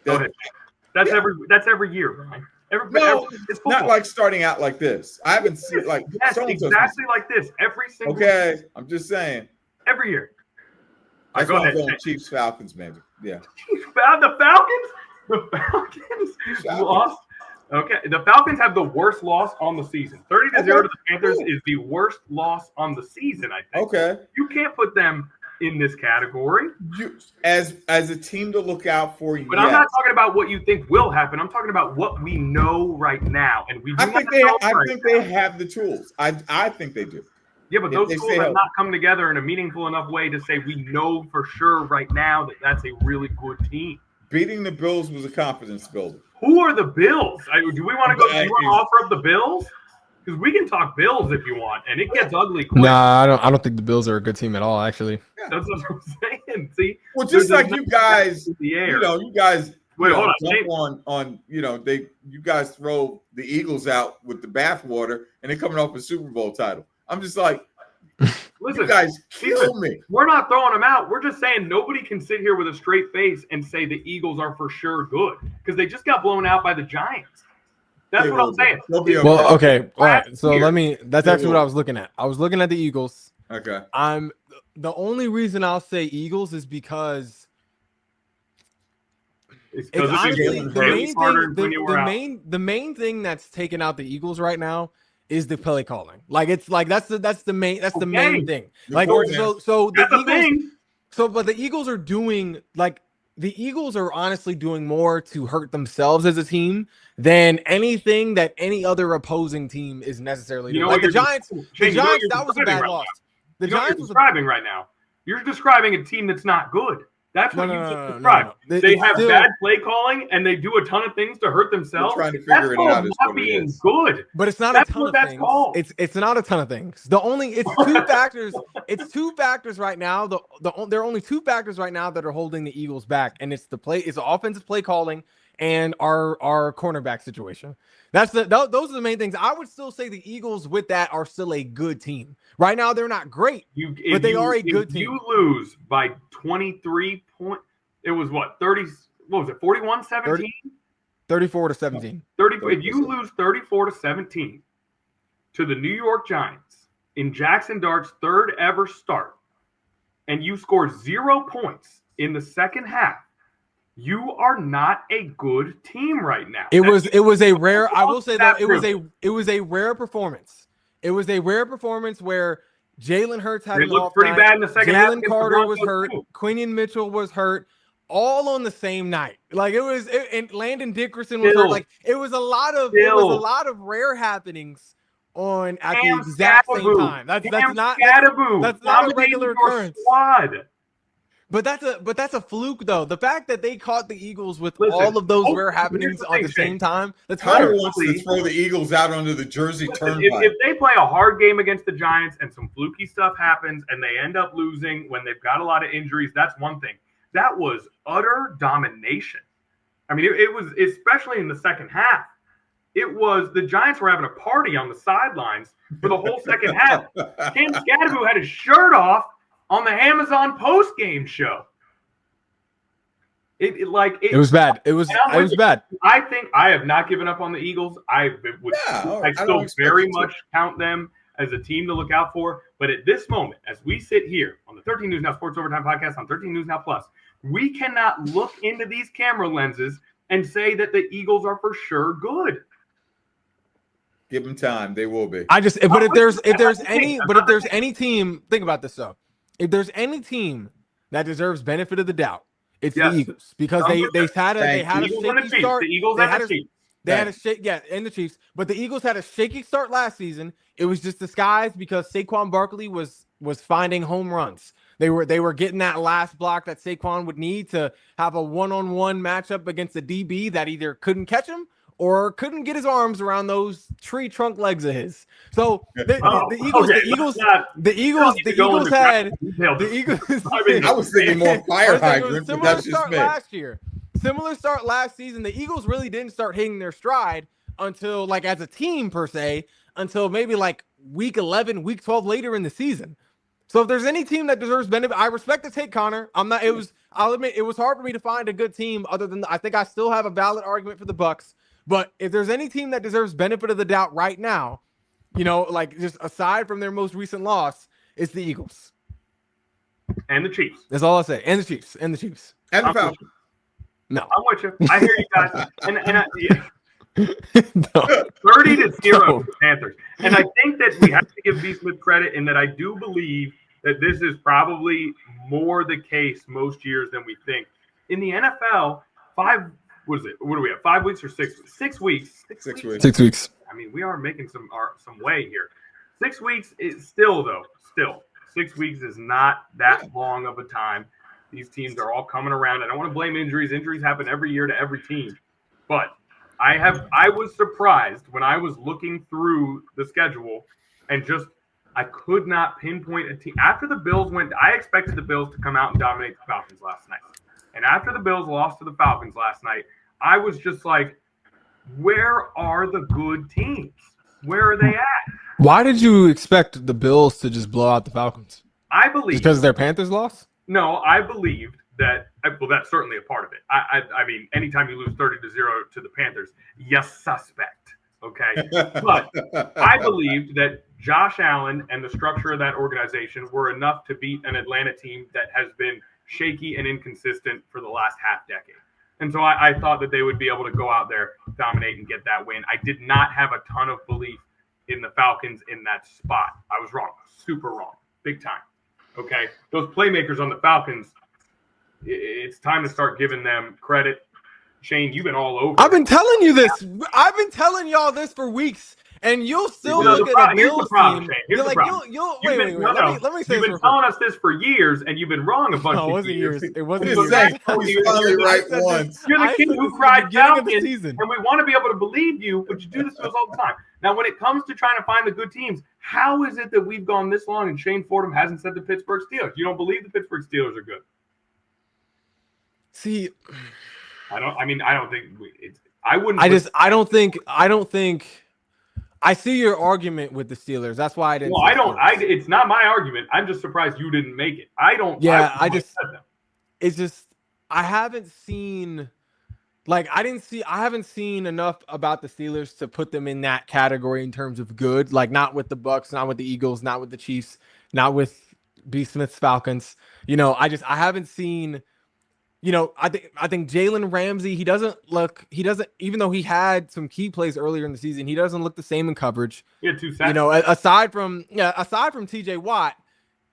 Go ahead. That's every year, Ryan. It's not like starting out like this. I haven't seen exactly like this every single. Okay, I'm just saying. Every year. That's go ahead. Chiefs Falcons, maybe. Yeah. The Falcons. The Falcons lost. Okay, the Falcons have the worst loss on the season. 30-0 to the Panthers is the worst loss on the season, I think. Okay. You can't put them in this category. As a team to look out for. But I'm not talking about what you think will happen. I'm talking about what we know right now, and I think they have the tools. I think they do. Yeah, but those tools have not come together in a meaningful enough way to say we know for sure right now that that's a really good team. Beating the Bills was a confidence builder. Who are the Bills? Do we want to go? Do you want to offer up the Bills? Because we can talk Bills if you want, and it gets ugly quick. Nah, I don't think the Bills are a good team at all. Actually, that's what I'm saying. See, well, just like you guys, you guys. Wait, hold on. You guys throw the Eagles out with the bathwater, and they're coming off a Super Bowl title. I'm just like, listen, you guys kill me. We're not throwing them out. We're just saying nobody can sit here with a straight face and say the Eagles are for sure good because they just got blown out by the Giants. That's what I'm saying. Well, okay. All right. So that's actually what I was looking at. I was looking at the Eagles. Okay. The only reason I'll say Eagles is because it's honestly the main thing that's taken out the Eagles right now is the play calling. Like that's the main thing. Like so the Eagles. But the Eagles are doing the Eagles are honestly doing more to hurt themselves as a team than anything that any other opposing team is necessarily doing. Like the Giants, that was a bad loss. The Giants was describing right now. You're describing a team that's not good. That's what you just described. They have bad play calling and they do a ton of things to hurt themselves. Trying to figure it out. Not being good. But it's not a ton of things. It's not a ton of things. It's two factors. It's two factors right now. There are only two factors right now that are holding the Eagles back, and it's the offensive play calling and our cornerback situation. Those are the main things. I would still say the Eagles with that are still a good team. Right now they're not great, but they are a good team. You lose by 23 points. It was what? 30 what was it? 41-17? 34-17. 30 if you lose 34-17 to the New York Giants in Jackson Dart's third ever start and you score 0 points in the second half, you are not a good team right now. It was a rare. I will say that it was a rare performance. It was a rare performance where Jalen Hurts had an off pretty bad in the second half. Jalen Carter was hurt. Quinion Mitchell was hurt. All on the same night. Like and Landon Dickerson was hurt. Like it was a lot of rare happenings at the exact same time. That's not a regular occurrence. But that's a fluke though. The fact that they caught the Eagles with all of those rare happenings at the same time. That's Tyler wants to throw the Eagles out onto the Jersey Turnpike. If they play a hard game against the Giants and some fluky stuff happens and they end up losing when they've got a lot of injuries, that's one thing. That was utter domination. I mean, it was especially in the second half. It was the Giants were having a party on the sidelines for the whole second half. Cam Scadaboo had his shirt off on the Amazon post-game show. It was bad. It was bad. I think I have not given up on the Eagles. I still very much count them as a team to look out for. But at this moment, as we sit here on the 13 News Now Sports Overtime podcast on 13 News Now Plus, we cannot look into these camera lenses and say that the Eagles are for sure good. Give them time; they will be. If there's any team, think about this though. If there's any team that deserves benefit of the doubt, it's the Eagles, because they had a shaky start. The Eagles and the Chiefs. And the Chiefs. But the Eagles had a shaky start last season. It was just disguised because Saquon Barkley was finding home runs. They were getting that last block that Saquon would need to have a one-on-one matchup against a DB that either couldn't catch him or couldn't get his arms around those tree trunk legs of his. So the Eagles had. I was thinking more fire hydrant, but that's just me. Last year, similar start last season. The Eagles really didn't start hitting their stride until, like, as a team per se, until maybe like week 11, week 12 later in the season. So if there's any team that deserves benefit, I respect the take, Connor. I'll admit it was hard for me to find a good team other than I think I still have a valid argument for the Bucs. But if there's any team that deserves benefit of the doubt right now, like just aside from their most recent loss, it's the Eagles. And the Chiefs. That's all I'll say. And the Chiefs. And the Falcons. No. I'm with you. I hear you guys. No. 30-0 for the Panthers. And I think that we have to give B. Smith credit in that I do believe that this is probably more the case most years than we think. In the NFL, 5 weeks or 6 weeks? 6 weeks. 6 weeks. 6 weeks. I mean, we are making some way here. 6 weeks is still 6 weeks is not that long of a time. These teams are all coming around. I don't want to blame injuries. Injuries happen every year to every team. But I was surprised when I was looking through the schedule and I could not pinpoint a team. After the Bills I expected the Bills to come out and dominate the Falcons last night. And after the Bills lost to the Falcons last night, I was just like, where are the good teams? Where are they at? Why did you expect the Bills to just blow out the Falcons? I believe because their Panthers lost? No, I believed that. Well, that's certainly a part of it. I mean, anytime you lose 30-0 to the Panthers, you suspect. Okay, but I believed that Josh Allen and the structure of that organization were enough to beat an Atlanta team that has been shaky and inconsistent for the last half decade. And so I thought that they would be able to go out there, dominate, and get that win. I did not have a ton of belief in the Falcons in that spot. I was wrong, super wrong, big time. Okay, those playmakers on the Falcons, it's time to start giving them credit. Shane, you've been all over. I've been telling you this. I've been telling y'all this for weeks, and you'll still look at the Bills team. You're like, wait. Let me say you've been telling us this for years, and you've been wrong a bunch of years. It wasn't years. He's finally right once. You're the kid who cried Falcons, and we want to be able to believe you, but you do this to us all the time. Now, when it comes to trying to find the good teams, how is it that we've gone this long and Shane Fordham hasn't said the Pittsburgh Steelers? You don't believe the Pittsburgh Steelers are good? See, I don't think it's. I wouldn't. I don't think. I see your argument with the Steelers. That's why I didn't. Well, I don't. It's not my argument. I'm just surprised you didn't make it. I don't. Yeah, it's just I haven't seen. Like I haven't seen enough about the Steelers to put them in that category in terms of good. Like not with the Bucs, not with the Eagles, not with the Chiefs, not with B. Smith's Falcons. I haven't seen. I think Jalen Ramsey, he doesn't, even though he had some key plays earlier in the season, he doesn't look the same in coverage. Yeah, 2 sacks. Aside from TJ Watt,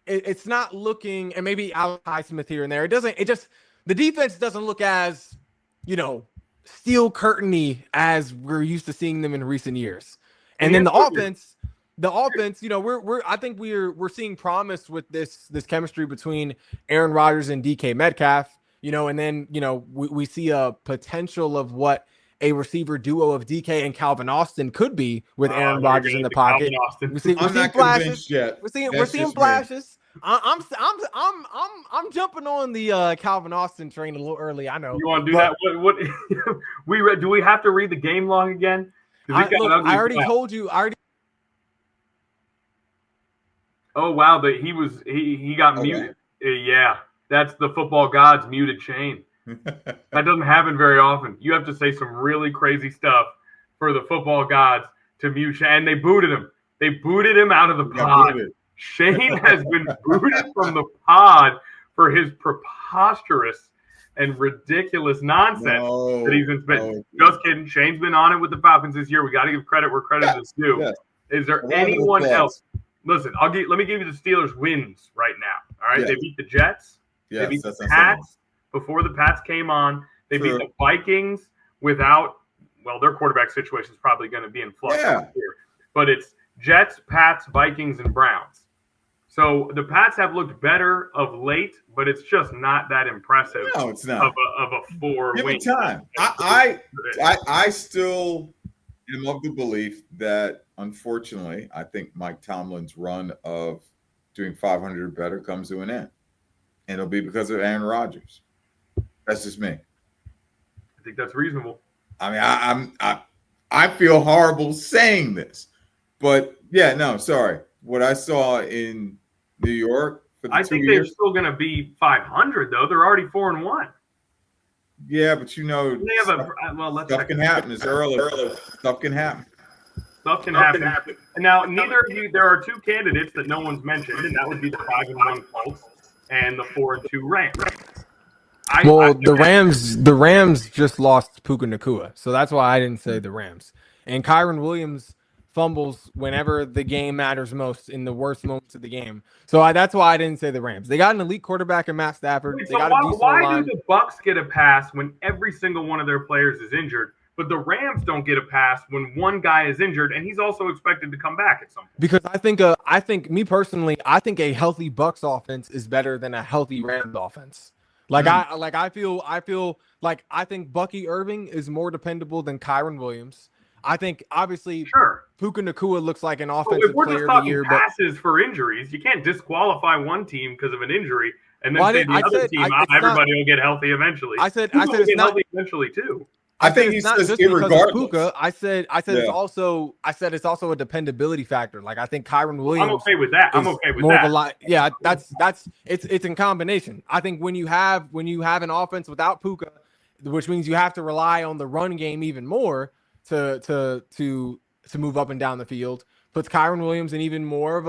it's not looking, and maybe Alex Highsmith here and there. The defense doesn't look as, steel curtain-y as we're used to seeing them in recent years. And then the offense, I think we're seeing promise with this chemistry between Aaron Rodgers and DK Metcalf. And then, we see a potential of what a receiver duo of DK and Calvin Austin could be with Aaron Rodgers in the pocket. We're seeing flashes. We're seeing flashes. I'm jumping on the Calvin Austin train a little early. I know. You want to do that? What do we have to read the game log again? I already told you. Oh wow! He got muted. Yeah. That's the football gods muted Shane. That doesn't happen very often. You have to say some really crazy stuff for the football gods to mute. And they booted him. They booted him out of the pod. Shane has been booted from the pod for his preposterous and ridiculous nonsense that he's been spitting. Just kidding. Shane's been on it with the Falcons this year. We got to give credit where credit is due. Yes. Is there anyone else? Listen, let me give you the Steelers' wins right now. All right, yes. They beat the Jets. Yes, they beat the Pats before the Pats came on. They beat the Vikings without. Well, their quarterback situation is probably going to be in flux here, but it's Jets, Pats, Vikings, and Browns. So the Pats have looked better of late, but it's just not that impressive. No, it's not. Of a 4-win. Give me time. I still am of the belief that, unfortunately, I think Mike Tomlin's run of doing 500 or better comes to an end, and it'll be because of Aaron Rodgers. That's just me. I think that's reasonable. I mean, I feel horrible saying this, but yeah, no, sorry. What I saw in New York for the 2 years, I think they're still going to be 500 though. They're already 4-1. Yeah, but they have stuff can happen. It's early. Stuff can happen. Stuff can happen. And now, neither of you. There are two candidates that no one's mentioned, and that would be the 5-1 Colts and the 4-2 Rams. The Rams just lost Puka Nacua, so that's why I didn't say the Rams. And Kyron Williams fumbles whenever the game matters most in the worst moments of the game. So that's why I didn't say the Rams. They got an elite quarterback in Matt Stafford. Wait, why do the Bucs get a pass when every single one of their players is injured, but the Rams don't get a pass when one guy is injured and he's also expected to come back at some point? Because I think a healthy Bucs offense is better than a healthy Rams offense. I think Bucky Irving is more dependable than Kyron Williams. I think obviously Puka Nacua looks like an offensive player of the year. But passes for injuries, you can't disqualify one team because of an injury and then say the other team everybody will get healthy eventually. I said it's not healthy eventually too. I think he says irregardless. Puka, I said it's also a dependability factor. Like I think Kyron Williams. I'm okay with that. It's in combination. I think when you have an offense without Puka, which means you have to rely on the run game even more to move up and down the field, puts Kyron Williams in even more of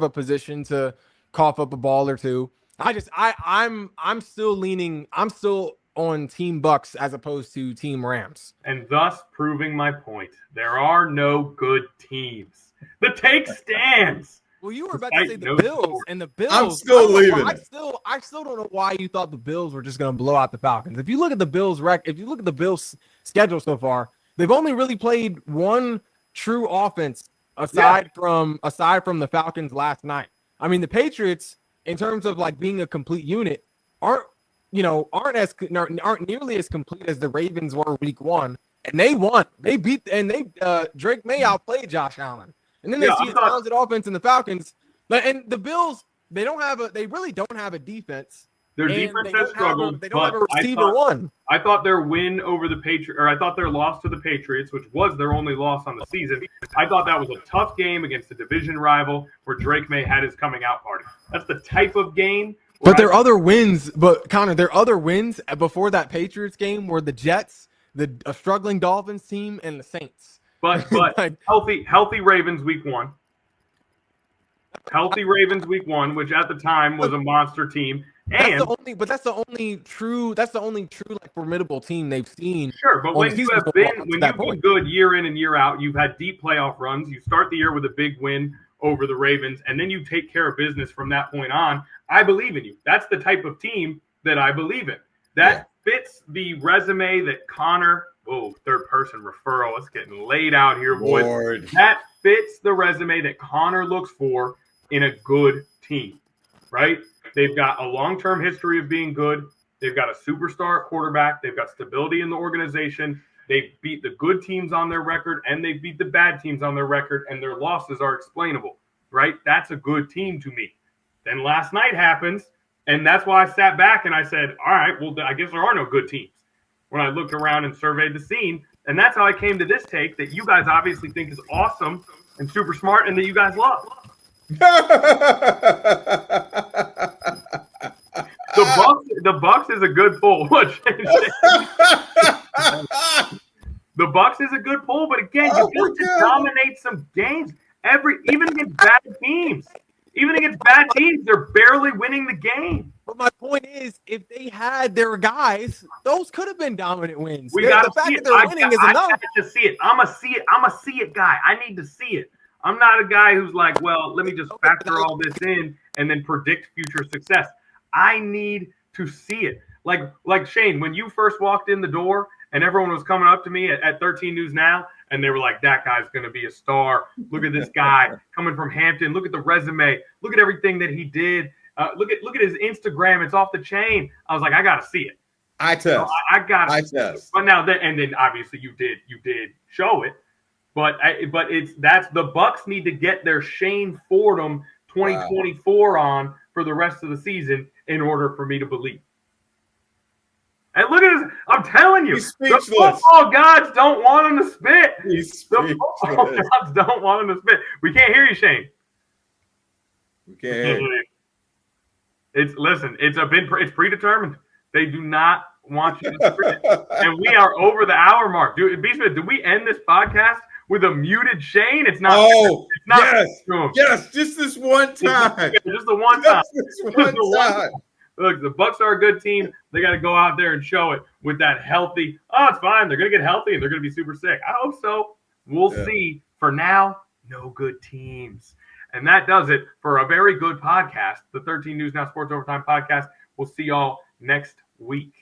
a position to cough up a ball or two. I'm still on Team Bucs as opposed to Team Rams. And thus proving my point. There are no good teams. The take stands. Well, you were about to say the Bills, and the Bills. I'm still leaving. I still don't know why you thought the Bills were just going to blow out the Falcons. If you look at the Bills' schedule so far, they've only really played one true offense aside from the Falcons last night. I mean, the Patriots, in terms of like being a complete unit, aren't nearly as complete as the Ravens were week 1, and they won. They beat Drake May outplayed Josh Allen, and then they see a talented offense in the Falcons. And the Bills, they really don't have a defense. Their defense has struggled. They don't have a receiver one. I thought their win over the Patriots, or I thought their loss to the Patriots, which was their only loss on the season, I thought that was a tough game against a division rival where Drake May had his coming out party. That's the type of game. But their other wins before that Patriots game were the Jets, a struggling Dolphins team, and the Saints. But healthy Ravens week 1. Healthy Ravens week 1, which at the time was a monster team. That's the only true like formidable team they've seen. Sure, but when you've been good year in and year out, you've had deep playoff runs. You start the year with a big win over the Ravens, and then you take care of business from that point on. I believe in you. That's the type of team that I believe in. That fits the resume that Connor. Oh, third person referral. It's getting laid out here, boys. Lord. That fits the resume that Connor looks for in a good team, right? They've got a long-term history of being good. They've got a superstar quarterback. They've got stability in the organization. They beat the good teams on their record, and they beat the bad teams on their record, and their losses are explainable, right? That's a good team to me. Then last night happens, and that's why I sat back and I said, all right, well, I guess there are no good teams when I looked around and surveyed the scene. And that's how I came to this take that you guys obviously think is awesome and super smart and that you guys love. the Bucks is a good pull. The Bucks is a good pull, but again, you got to dominate some games. Even against bad teams. Even against bad teams, they're barely winning the game. But my point is, if they had their guys, those could have been dominant wins. We got the fact that they're winning is enough. I got to see it. I'm a see it guy. I need to see it. I'm not a guy who's like, well, let me just factor all this in and then predict future success. I need to see it. Like Shane, when you first walked in the door and everyone was coming up to me at 13 News Now, and they were like, that guy's going to be a star. Look at this guy coming from Hampton. Look at the resume. Look at everything that he did. Look at his Instagram. It's off the chain. I was like, I got to see it. I test. I got to test. But now, then obviously you did show it. But that's the Bucks need to get their Shane Fordham 2024 on for the rest of the season in order for me to believe. And look at this. I'm telling you, the football gods don't want him to spit. The football gods don't want him to spit. We can't hear you, Shane. We can't hear you. It's predetermined. They do not want you to spit. And we are over the hour mark. B-Smith, did we end this podcast with a muted Shane? It's not. Oh, it's not yes, just this one time. Just the one time. Just this one time. Look, the Bucks are a good team. They got to go out there and show it with that healthy. Oh, it's fine. They're going to get healthy and they're going to be super sick. I hope so. We'll see. For now, no good teams. And that does it for a very good podcast, the 13 News Now Sports Overtime podcast. We'll see y'all next week.